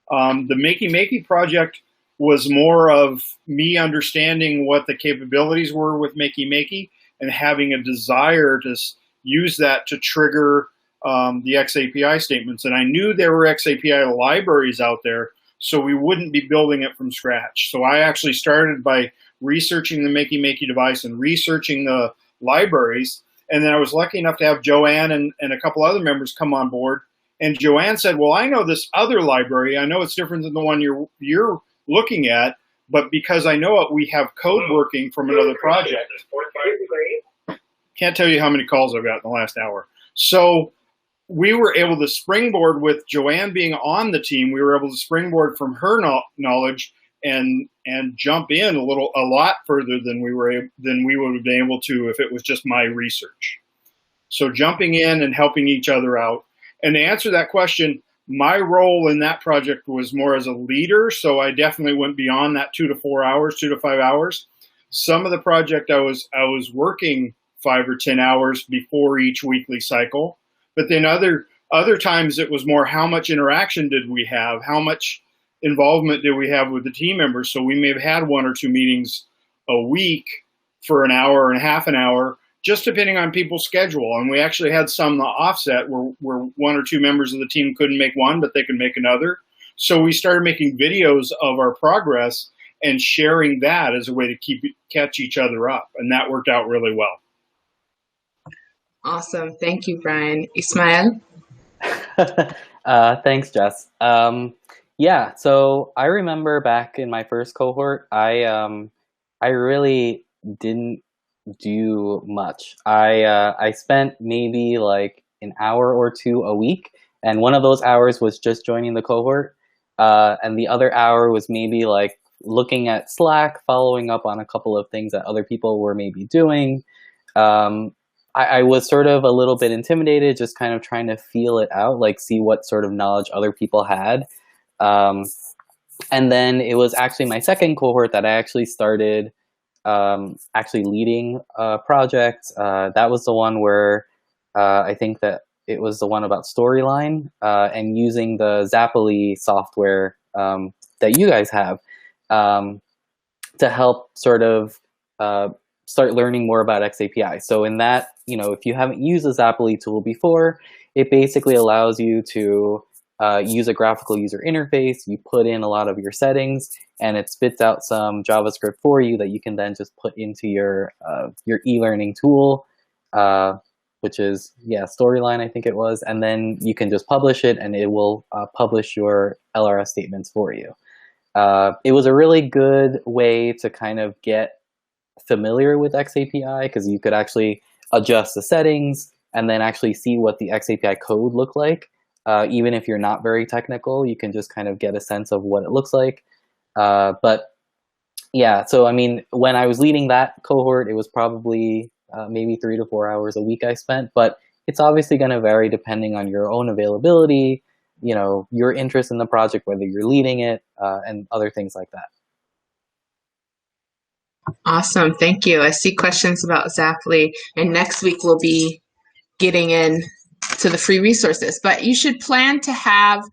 Speaker 7: The Makey project was more of me understanding what the capabilities were with Makey and having a desire to use that to trigger the xAPI statements. And I knew there were xAPI libraries out there, so we wouldn't be building it from scratch. So I actually started by researching the Makey device and researching the libraries. And then I was lucky enough to have Joanne and a couple other members come on board. And Joanne said, well, I know this other library. I know it's different than the one you're looking at, but because I know it, we have code working from another project. Can't tell you how many calls I've got in the last hour. So we were able to springboard with Joanne being on the team. We were able to springboard from her knowledge and jump in a lot further than we would have been able to if it was just my research. So jumping in and helping each other out. And to answer that question, my role in that project was more as a leader, so I definitely went beyond that 2 to 5 hours. Some of the project I was working 5 or 10 hours before each weekly cycle, but then other times it was more how much interaction did we have, how much involvement did we have with the team members. So we may have had 1 or 2 meetings a week for an hour and a half an hour, just depending on people's schedule. And we actually had some offset where 1 or 2 members of the team couldn't make one, but they could make another. So we started making videos of our progress and sharing that as a way to catch each other up. And that worked out really well.
Speaker 1: Awesome. Thank you, Brian. Ismail?
Speaker 5: Thanks, Jess. Yeah, so I remember back in my first cohort, I really didn't do much. I spent maybe like an hour or 2 a week, and one of those hours was just joining the cohort, and the other hour was maybe like looking at Slack, following up on a couple of things that other people were maybe doing. I was sort of a little bit intimidated, just kind of trying to feel it out, like see what sort of knowledge other people had. And then it was actually my second cohort that I actually started actually leading a project. That was the one where I think that it was the one about storyline and using the xAPI software that you guys have to help sort of start learning more about xAPI. So in that, if you haven't used the xAPI tool before, it basically allows you to use a graphical user interface. You put in a lot of your settings, and it spits out some JavaScript for you that you can then just put into your e-learning tool, which is, Storyline, I think it was. And then you can just publish it, and it will publish your LRS statements for you. It was a really good way to kind of get familiar with xAPI, because you could actually adjust the settings and then actually see what the xAPI code looked like. Even if you're not very technical, you can just kind of get a sense of what it looks like. But yeah, so I mean, when I was leading that cohort, it was probably maybe 3 to 4 hours a week I spent, but it's obviously going to vary depending on your own availability, your interest in the project, whether you're leading it, and other things like that.
Speaker 1: Awesome. Thank you. I see questions about xAPI, and next week we'll be getting in to the free resources, but you should plan to have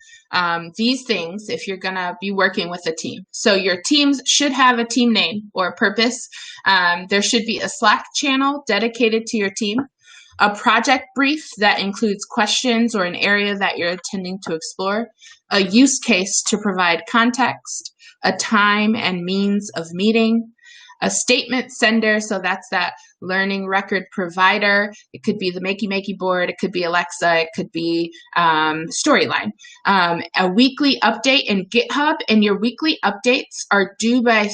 Speaker 1: these things if you're going to be working with a team. So your teams should have a team name or purpose. There should be a Slack channel dedicated to your team, a project brief that includes questions or an area that you're intending to explore, a use case to provide context, a time and means of meeting, a statement sender, so that's that learning record provider. It could be the Makey board, it could be Alexa, it could be Storyline. A weekly update in GitHub, and your weekly updates are due by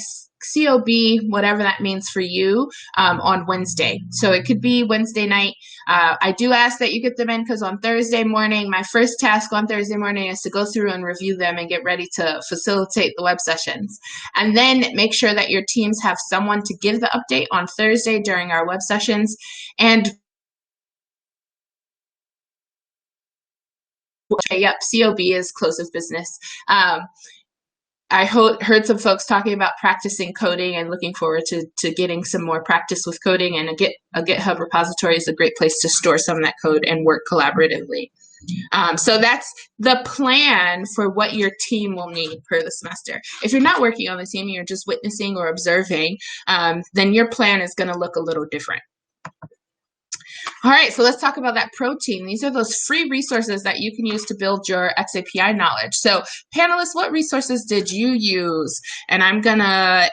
Speaker 1: COB, whatever that means for you, on Wednesday. So it could be Wednesday night. I do ask that you get them in because on Thursday morning, my first task on Thursday morning is to go through and review them and get ready to facilitate the web sessions. And then make sure that your teams have someone to give the update on Thursday during our web sessions. And yep, COB is close of business. I heard some folks talking about practicing coding and looking forward to getting some more practice with coding, and a GitHub repository is a great place to store some of that code and work collaboratively. So that's the plan for what your team will need per the semester. If you're not working on the team, you're just witnessing or observing, then your plan is going to look a little different. All right, so let's talk about that pro team. These are those free resources that you can use to build your xAPI knowledge. So panelists, what resources did you use? And I'm gonna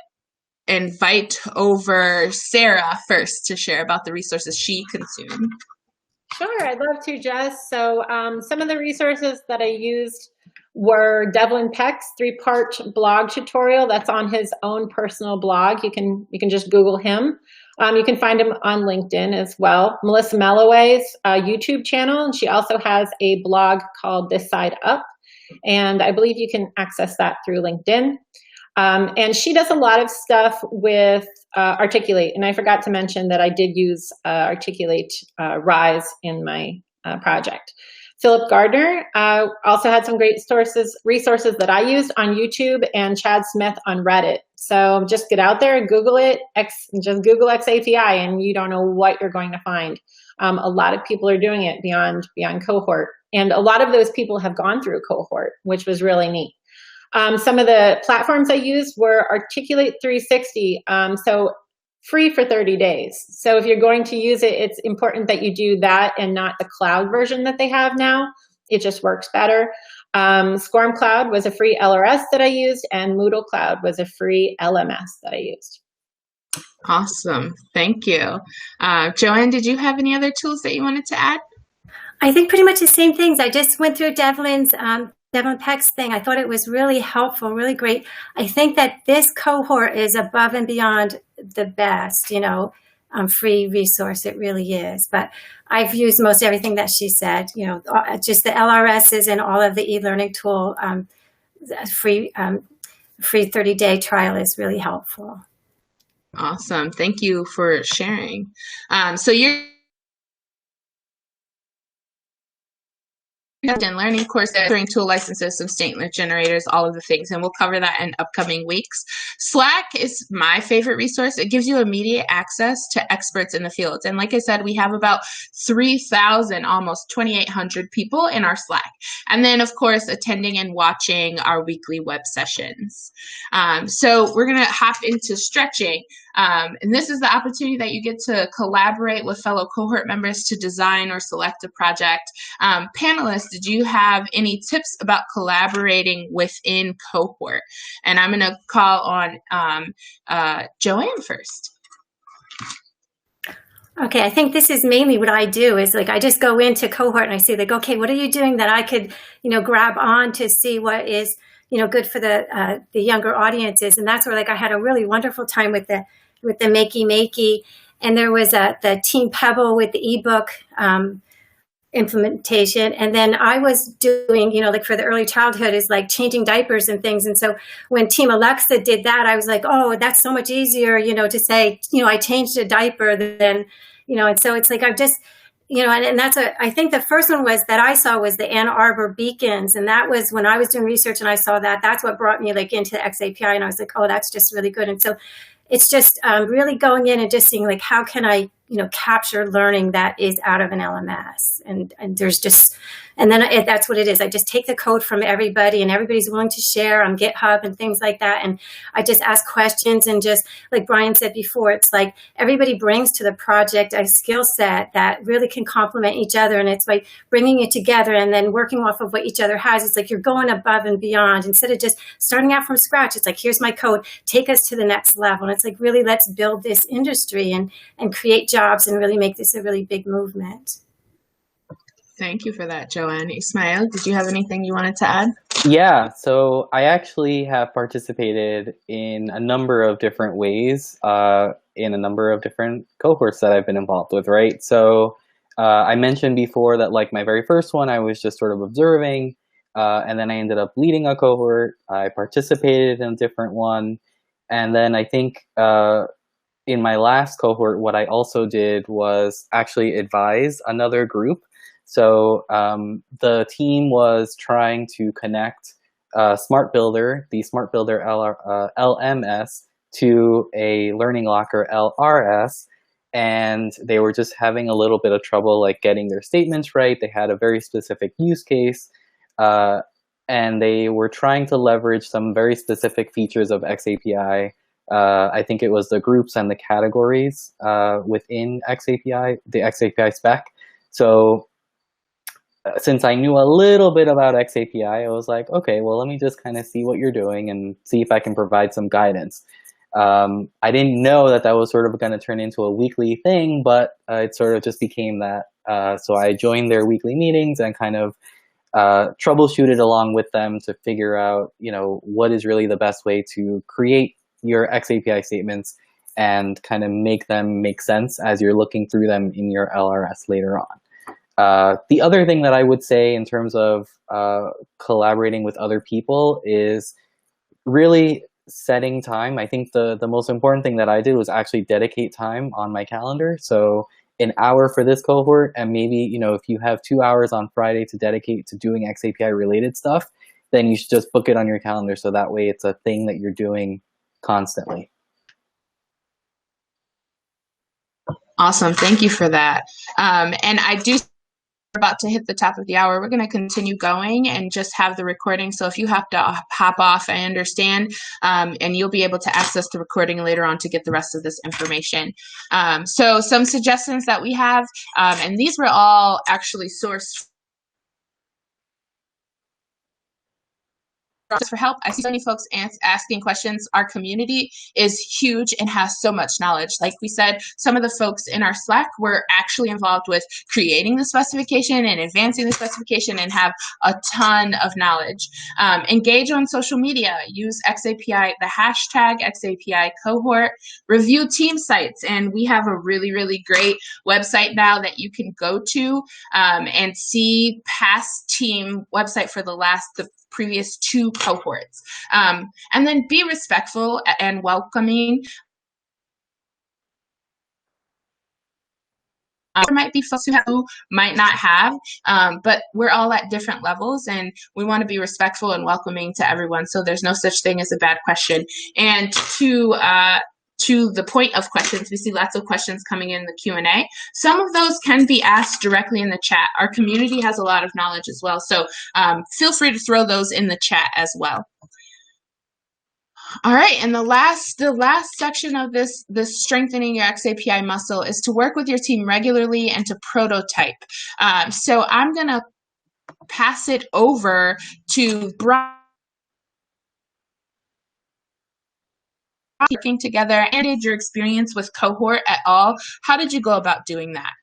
Speaker 1: invite over Sarah first to share about the resources she consumed.
Speaker 8: Sure, I'd love to, Jess. So some of the resources that I used were Devlin Peck's 3-part blog tutorial that's on his own personal blog. You can just Google him. You can find him on LinkedIn as well. Melissa Melloway's YouTube channel, and she also has a blog called This Side Up, and I believe you can access that through LinkedIn. And she does a lot of stuff with Articulate, and I forgot to mention that I did use Articulate Rise in my project. Philip Gardner also had some great resources that I used on YouTube, and Chad Smith on Reddit. So just get out there and Google it, just Google xAPI, and you don't know what you're going to find. A lot of people are doing it beyond Cohort, and a lot of those people have gone through Cohort, which was really neat. Some of the platforms I used were Articulate 360, so free for 30 days. So if you're going to use it, it's important that you do that and not the cloud version that they have now. It just works better. SCORM Cloud was a free LRS that I used, and Moodle Cloud was a free LMS that I used.
Speaker 1: Awesome, thank you. Joanne, did you have any other tools that you wanted to add?
Speaker 6: I think pretty much the same things. I just went through Devlin Peck's thing. I thought it was really helpful, really great. I think that this cohort is above and beyond the best, free resource. It really is. But I've used most everything that she said, just the LRSs and all of the e-learning tool, free 30-day trial is really helpful.
Speaker 1: Awesome. Thank you for sharing. So you're in Learning course, entering tool licenses, some statement generators, all of the things, and we'll cover that in upcoming weeks. Slack is my favorite resource. It gives you immediate access to experts in the field. And like I said, we have about 3,000, almost 2,800 people in our Slack. And then, of course, attending and watching our weekly web sessions. So we're going to hop into stretching. And this is the opportunity that you get to collaborate with fellow cohort members to design or select a project. Panelists, did you have any tips about collaborating within cohort? And I'm going to call on Joanne first.
Speaker 6: Okay, I think this is mainly what I do is I just go into cohort and I see okay, what are you doing that I could, grab on to see what is, good for the younger audiences. And that's where I had a really wonderful time with the Makey. And there was the Team Pebble with the ebook implementation. And then I was doing, for the early childhood is changing diapers and things. And so when Team Alexa did that, I was oh, that's so much easier, to say, I changed a diaper than, and so it's I've just, and that's I think the first one that I saw was the Ann Arbor beacons. And that was when I was doing research and I saw that's what brought me into xAPI. And I was oh, that's just really good. And so it's just really going in and just seeing how can I, capture learning that is out of an LMS. And there's just, and then that's what it is. I just take the code from everybody, and everybody's willing to share on GitHub and things like that. And I just ask questions, and just like Brian said before, it's like everybody brings to the project a skill set that really can complement each other. And it's like bringing it together and then working off of what each other has. It's like you're going above and beyond instead of just starting out from scratch. It's like, here's my code, take us to the next level. And it's like, really, let's build this industry and create jobs and really make this a really big movement.
Speaker 1: Thank you for that, Joanne. Ismail, did you have anything you wanted to add?
Speaker 5: Yeah, so I actually have participated in a number of different ways in a number of different cohorts that I've been involved with, right? So I mentioned before that like my very first one, I was just sort of observing, and then I ended up leading a cohort. I participated in a different one. And then I think in my last cohort, what I also did was actually advise another group. So the team was trying to connect Smart Builder, the Smart Builder LMS, to a Learning Locker LRS, and they were just having a little bit of trouble like getting their statements right. They had a very specific use case, and they were trying to leverage some very specific features of xAPI. I think it was the groups and the categories within xAPI, the xAPI spec. So since I knew a little bit about xAPI, I was like, okay, well, let me just kind of see what you're doing and see if I can provide some guidance. I didn't know that that was sort of going to turn into a weekly thing, but it sort of just became that. So I joined their weekly meetings and kind of troubleshooted along with them to figure out, what is really the best way to create your xAPI statements and kind of make them make sense as you're looking through them in your LRS later on. The other thing that I would say in terms of collaborating with other people is really setting time. I think the most important thing that I did was actually dedicate time on my calendar. So an hour for this cohort, and maybe, if you have 2 hours on Friday to dedicate to doing xAPI related stuff, then you should just book it on your calendar so that way it's a thing that you're doing constantly.
Speaker 1: Awesome. Thank you for that. And I do about to hit the top of the hour. We're going to continue going and just have the recording. So if you have to hop off, I understand, and you'll be able to access the recording later on to get the rest of this information. So some suggestions that we have, and these were all actually sourced for help. I see so many folks asking questions. Our community is huge and has so much knowledge. Like we said, some of the folks in our Slack were actually involved with creating the specification and advancing the specification and have a ton of knowledge. Engage on social media. Use xAPI, the hashtag xAPI Cohort. Review team sites. And we have a really, really great website now that you can go to and see past team website for the previous 2 cohorts. And then be respectful and welcoming. There might be folks who might not have, but we're all at different levels, and we want to be respectful and welcoming to everyone. So there's no such thing as a bad question. And to the point of questions, we see lots of questions coming in the Q&A. Some of those can be asked directly in the chat. Our community has a lot of knowledge as well, so feel free to throw those in the chat as well. All right, and the last section of this strengthening your xAPI muscle is to work with your team regularly and to prototype. So I'm going to pass it over to Brian. Working together, and did your experience with Cohort at all? How did you go about doing that?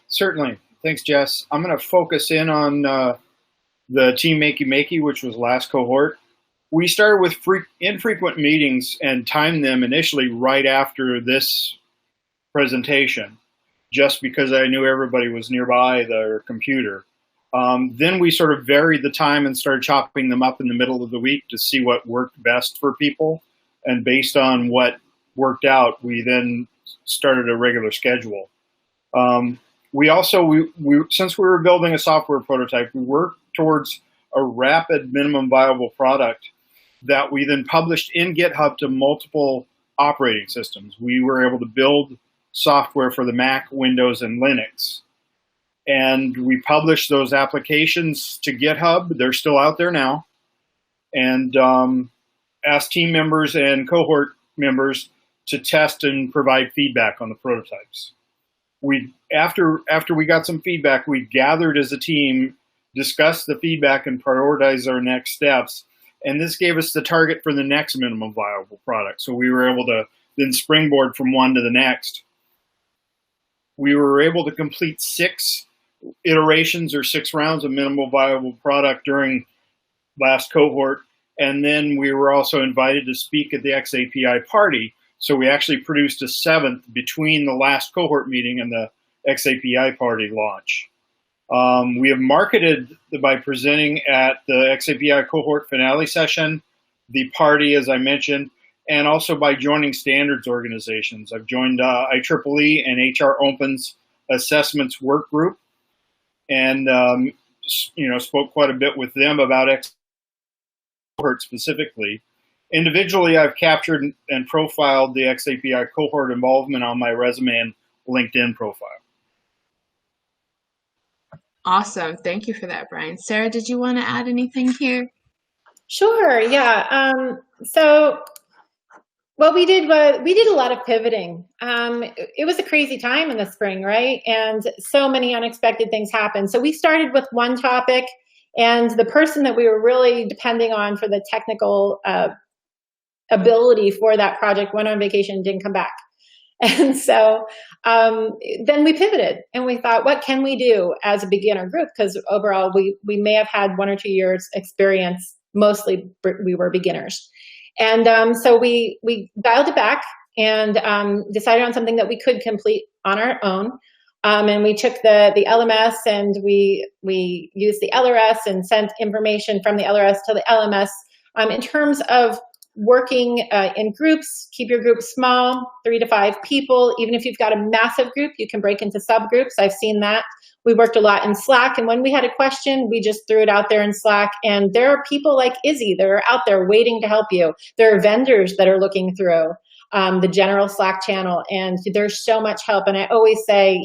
Speaker 7: Certainly. Thanks, Jess. I'm going to focus in on the Team Makey, which was last cohort. We started with infrequent meetings and timed them initially right after this presentation, just because I knew everybody was nearby their computer. Then we sort of varied the time and started chopping them up in the middle of the week to see what worked best for people. And based on what worked out, we then started a regular schedule. We also, since we were building a software prototype, we worked towards a rapid minimum viable product that we then published in GitHub to multiple operating systems. We were able to build software for the Mac, Windows, and Linux. And we published those applications to GitHub. They're still out there now. And asked team members and cohort members to test and provide feedback on the prototypes. After we got some feedback, we gathered as a team, discussed the feedback, and prioritized our next steps. And this gave us the target for the next minimum viable product. So we were able to then springboard from one to the next. We were able to complete 6 iterations or 6 rounds of minimal viable product during last cohort. And then we were also invited to speak at the xAPI party. So we actually produced a 7th between the last cohort meeting and the xAPI party launch. We have marketed by presenting at the xAPI cohort finale session, the party, as I mentioned, and also by joining standards organizations. I've joined IEEE and HR Open's assessments work group, and spoke quite a bit with them about cohort specifically. Individually, I've captured and profiled the xAPI cohort involvement on my resume and LinkedIn profile.
Speaker 1: Awesome. Thank you for that, Brian. Sarah, did you want to add anything here?
Speaker 8: Sure. Yeah. So what we did was we did a lot of pivoting. It was a crazy time in the spring, right? And so many unexpected things happened. So we started with one topic, and the person that we were really depending on for the technical ability for that project went on vacation and didn't come back. And so then we pivoted and we thought, what can we do as a beginner group? Because overall, we may have had 1 or 2 years experience. Mostly we were beginners. And so we dialed it back and decided on something that we could complete on our own. And we took the LMS and we used the LRS and sent information from the LRS to the LMS in terms of working in groups. Keep your group small, 3 to 5 people. Even if you've got a massive group, you can break into subgroups. I've seen that. We worked a lot in Slack, and when we had a question, we just threw it out there in Slack. And there are people like Izzy that are out there waiting to help you. There are vendors that are looking through the general Slack channel, and there's so much help. And I always say,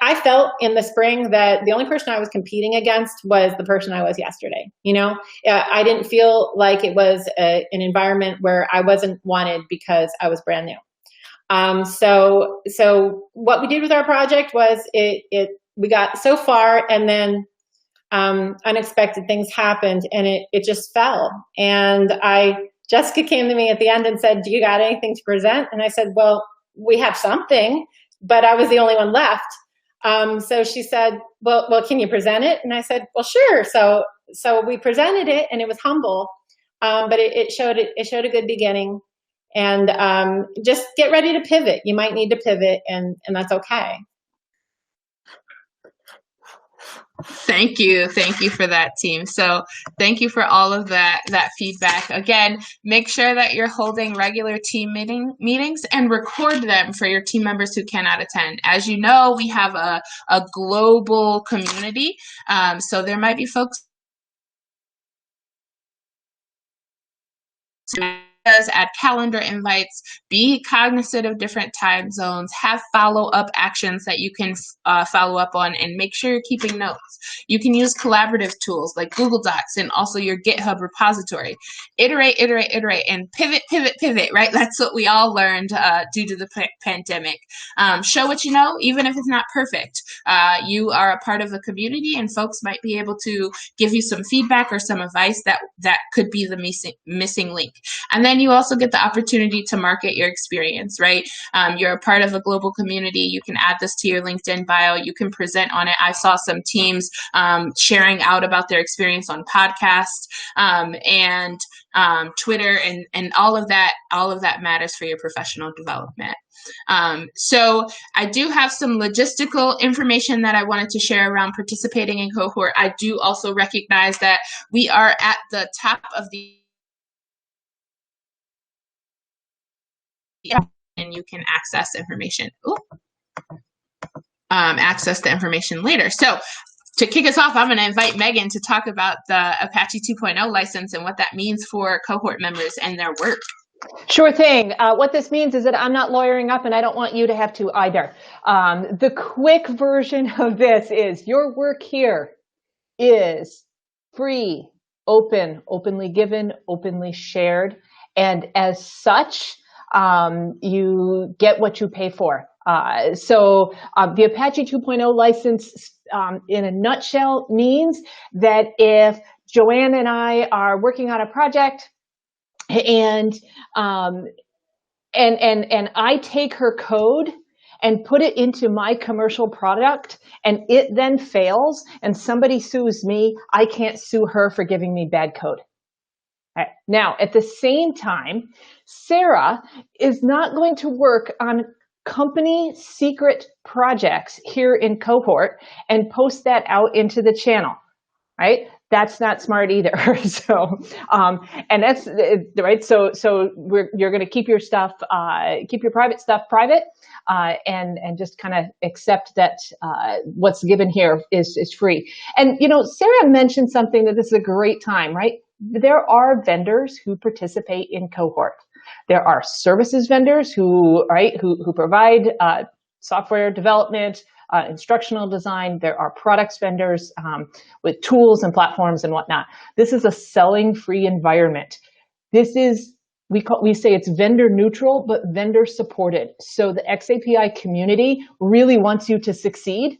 Speaker 8: I felt in the spring that the only person I was competing against was the person I was yesterday. I didn't feel like it was an environment where I wasn't wanted because I was brand new. So what we did with our project was we got so far, and then unexpected things happened, and it just fell. And Jessica came to me at the end and said, "Do you got anything to present?" And I said, "Well, we have something." But I was the only one left. So she said, well, can you present it? And I said, well, sure. So we presented it, and it was humble, but it showed a good beginning. And just get ready to pivot. You might need to pivot, and that's okay.
Speaker 1: Thank you for that, team. So thank you for all of that feedback. Again, make sure that you're holding regular team meetings and record them for your team members who cannot attend. As you know, we have a global community, so there might be folks add calendar invites, be cognizant of different time zones, have follow-up actions that you can follow up on, and make sure you're keeping notes. You can use collaborative tools like Google Docs and also your GitHub repository. Iterate, and pivot, right? That's what we all learned due to the pandemic. Show what you know, even if it's not perfect. You are a part of a community, and folks might be able to give you some feedback or some advice that could be the missing link. And then you also get the opportunity to market your experience, right? You're a part of a global community. You can add this to your LinkedIn bio. You can present on it. I saw some teams sharing out about their experience on podcasts and Twitter, and all of that matters for your professional development. So I do have some logistical information that I wanted to share around participating in cohort. I do also recognize that we are at the top of the and you can access information. Access the information later. So to kick us off, I'm going to invite Megan to talk about the Apache 2.0 license and what that means for cohort members and their work.
Speaker 3: Sure thing. What this means is that I'm not lawyering up, and I don't want you to have to either. The quick version of this is your work here is free, open, openly given, openly shared. And as such, you get what you pay for. So the Apache 2.0 license, in a nutshell, means that if Joanne and I are working on a project and I take her code and put it into my commercial product and it then fails and somebody sues me, I can't sue her for giving me bad code. Right. Now, at the same time, Sarah is not going to work on company secret projects here in Cohort and post that out into the channel, right? That's not smart either. So, and that's right. So you're going to keep your stuff, keep your private stuff private, and just kind of accept that what's given here is free. And Sarah mentioned something that this is a great time, right? There are vendors who participate in Cohort. There are services vendors who provide software development, instructional design. There are products vendors with tools and platforms and whatnot. This is a selling free environment. This is, we say it's vendor neutral, but vendor supported. So the xAPI community really wants you to succeed.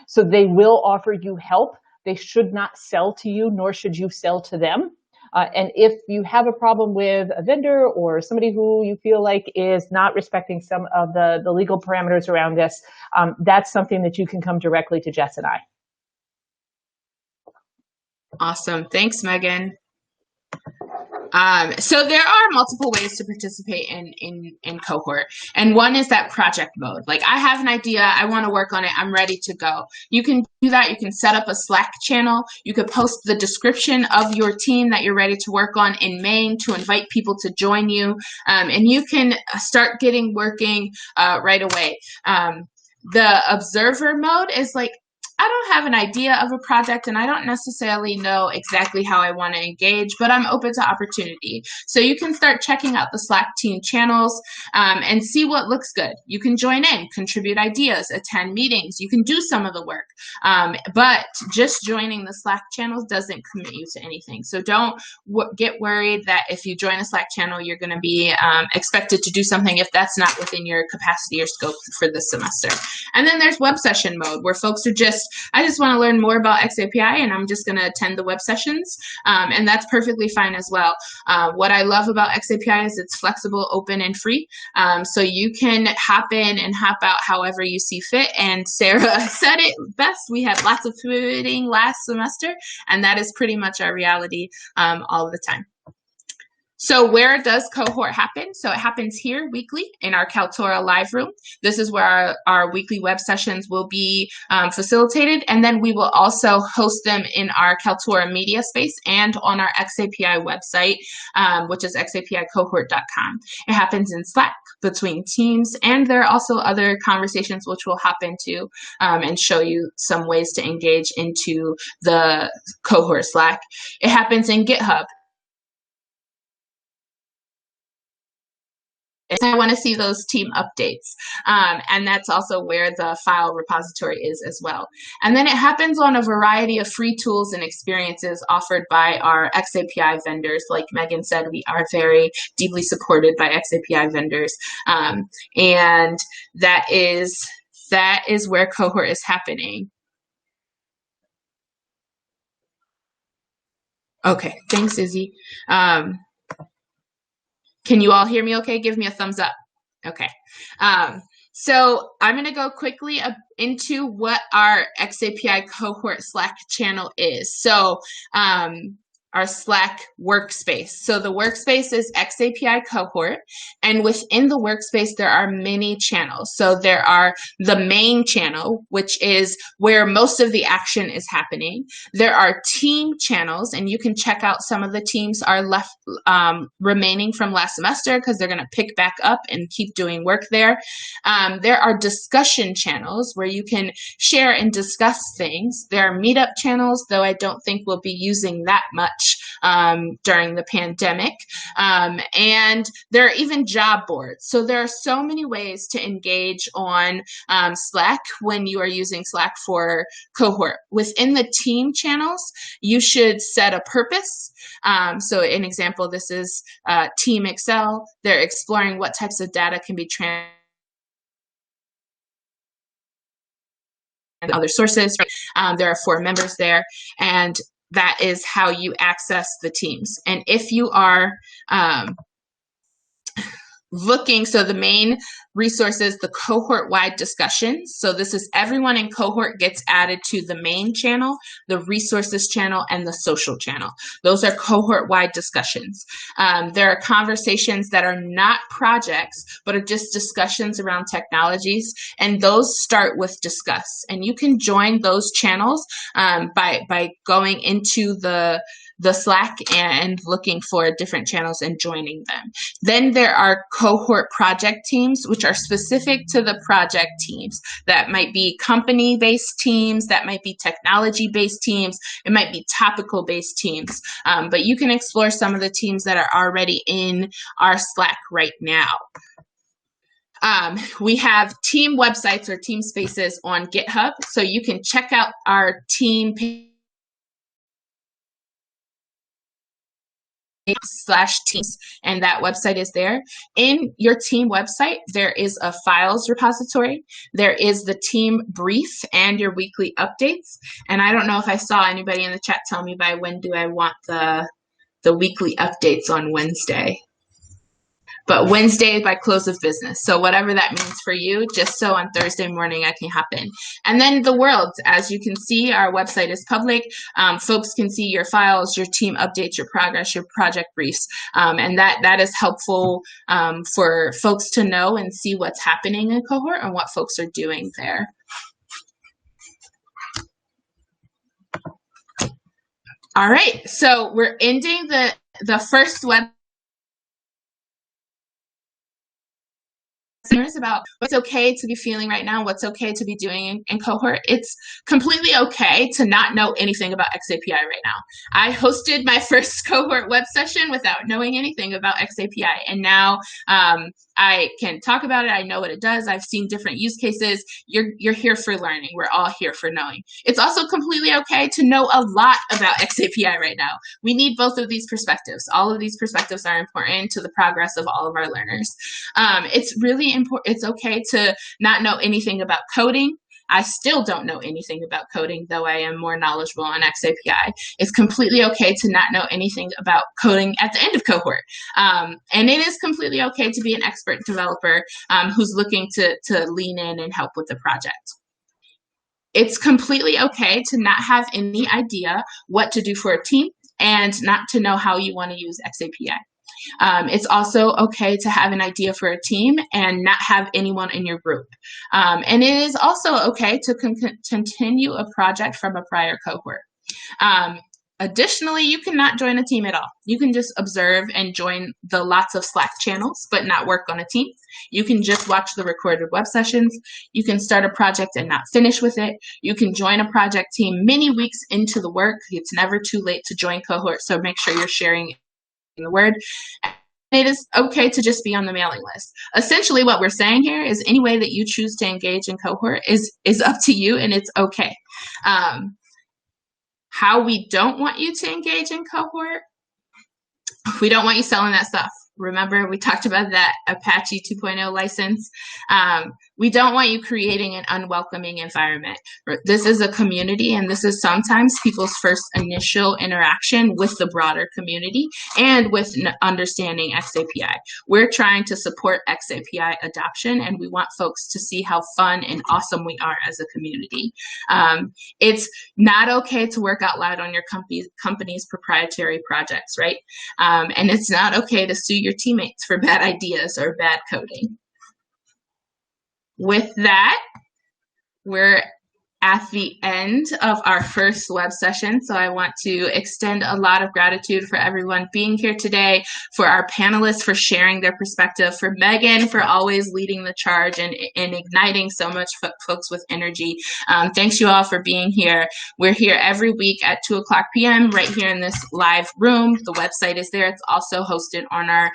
Speaker 3: So they will offer you help. They should not sell to you, nor should you sell to them. And if you have a problem with a vendor or somebody who you feel like is not respecting some of the legal parameters around this, that's something that you can come directly to Jess and I.
Speaker 1: Awesome. Thanks, Megan. So there are multiple ways to participate in Cohort. And one is that project mode. Like, I have an idea, I want to work on it, I'm ready to go. You can do that. You can set up a Slack channel. You could post the description of your team that you're ready to work on in main to invite people to join you. And you can start getting working right away. The observer mode is like, I don't have an idea of a project and I don't necessarily know exactly how I want to engage, but I'm open to opportunity. So you can start checking out the Slack team channels and see what looks good. You can join in, contribute ideas, attend meetings. You can do some of the work, but just joining the Slack channels doesn't commit you to anything. So don't get worried that if you join a Slack channel, you're going to be expected to do something if that's not within your capacity or scope for this semester. And then there's web session mode where folks are I just want to learn more about xAPI and I'm just going to attend the web sessions. And that's perfectly fine as well. What I love about xAPI is it's flexible, open, and free. So you can hop in and hop out however you see fit. And Sarah said it best. We had lots of pivoting last semester, and that is pretty much our reality all the time. So where does Cohort happen? So it happens here weekly in our Kaltura live room. This is where our weekly web sessions will be facilitated. And then we will also host them in our Kaltura media space and on our xAPI website, which is xapicohort.com. It happens in Slack between teams. And there are also other conversations which we'll hop into and show you some ways to engage into the Cohort Slack. It happens in GitHub. I want to see those team updates. And that's also where the file repository is as well. And then it happens on a variety of free tools and experiences offered by our xAPI vendors. Like Megan said, we are very deeply supported by xAPI vendors. And that is where Cohort is happening. Okay, thanks, Izzy. Can you all hear me okay? Give me a thumbs up. Okay. So I'm going to go quickly into what our xAPI Cohort Slack channel is. So our Slack workspace. So the workspace is xAPI Cohort, and within the workspace, there are many channels. So there are the main channel, which is where most of the action is happening. There are team channels, and you can check out some of the teams are left remaining from last semester because they're going to pick back up and keep doing work there. There are discussion channels where you can share and discuss things. There are meetup channels, though I don't think we'll be using that much much during the pandemic. And there are even job boards. So there are so many ways to engage on Slack when you are using Slack for Cohort. Within the team channels, you should set a purpose. So an example, this is Team Excel. They're exploring what types of data can be transferred and other sources. There are 4 members there, and that is how you access the teams. And if you are looking, so the main resources, the cohort-wide discussions. So this is everyone in cohort gets added to the main channel, the resources channel, and the social channel. Those are cohort-wide discussions. There are conversations that are not projects, but are just discussions around technologies, and those start with discuss. And you can join those channels by going into the Slack and looking for different channels and joining them. Then there are cohort project teams, which are specific to the project teams. That might be company-based teams, that might be technology-based teams, it might be topical-based teams. But you can explore some of the teams that are already in our Slack right now. We have team websites or team spaces on GitHub, so you can check out our team page /teams, and that website is there. In your team website, there is a files repository. There is the team brief and your weekly updates. And I don't know if I saw anybody in the chat tell me by when do I want the weekly updates on Wednesday. But Wednesday by close of business. So whatever that means for you, just so on Thursday morning I can hop in. And then the world, as you can see, our website is public. Folks can see your files, your team updates, your progress, your project briefs. And that is helpful for folks to know and see what's happening in cohort and what folks are doing there. All right, so we're ending the first web about what's okay to be feeling right now, what's okay to be doing in cohort. It's completely okay to not know anything about xAPI right now. I hosted my first cohort web session without knowing anything about xAPI, and now I can talk about it. I know what it does. I've seen different use cases. You're here for learning. We're all here for knowing. It's also completely okay to know a lot about xAPI right now. We need both of these perspectives. All of these perspectives are important to the progress of all of our learners. It's really important. It's okay to not know anything about coding. I still don't know anything about coding, though I am more knowledgeable on xAPI. It's completely okay to not know anything about coding at the end of cohort. And it is completely okay to be an expert developer who's looking to lean in and help with the project. It's completely okay to not have any idea what to do for a team and not to know how you want to use xAPI. It's also okay to have an idea for a team and not have anyone in your group. And it is also okay to continue a project from a prior cohort. Additionally, you cannot join a team at all. You can just observe and join the lots of Slack channels, but not work on a team. You can just watch the recorded web sessions. You can start a project and not finish with it. You can join a project team many weeks into the work. It's never too late to join cohort, so make sure you're sharing the word. It is okay to just be on the mailing list. Essentially what we're saying here is any way that you choose to engage in cohort is up to you, and it's okay. How we don't want you to engage in cohort, we don't want you selling that stuff. Remember, we talked about that Apache 2.0 license. We don't want you creating an unwelcoming environment. This is a community, and this is sometimes people's first initial interaction with the broader community and with understanding xAPI. We're trying to support xAPI adoption, and we want folks to see how fun and awesome we are as a community. It's not okay to work out loud on your company's proprietary projects, right? And it's not okay to sue your teammates for bad ideas or bad coding. With that, we're at the end of our first web session. So I want to extend a lot of gratitude for everyone being here today, for our panelists for sharing their perspective, for Megan for always leading the charge and igniting so much folks with energy. Thanks you all for being here. We're here every week at 2 o'clock p.m. right here in this live room. The website is there. It's also hosted on our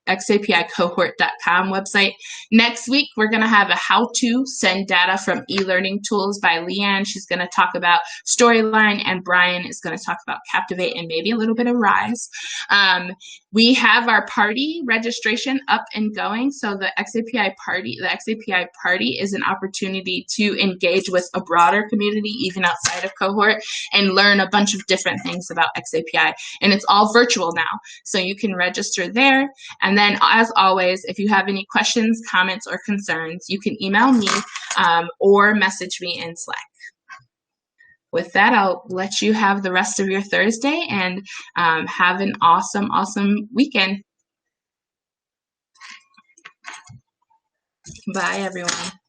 Speaker 1: xAPIcohort.com website. Next week, we're going to have a how to send data from e-learning tools by Leanne. She's going to talk about Storyline, and Brian is going to talk about Captivate and maybe a little bit of Rise. We have our party registration up and going. So the xAPI party is an opportunity to engage with a broader community, even outside of cohort, and learn a bunch of different things about xAPI. And it's all virtual now, so you can register there. And then, as always, if you have any questions, comments, or concerns, you can email me or message me in Slack. With that, I'll let you have the rest of your Thursday and have an awesome, awesome weekend. Bye, everyone.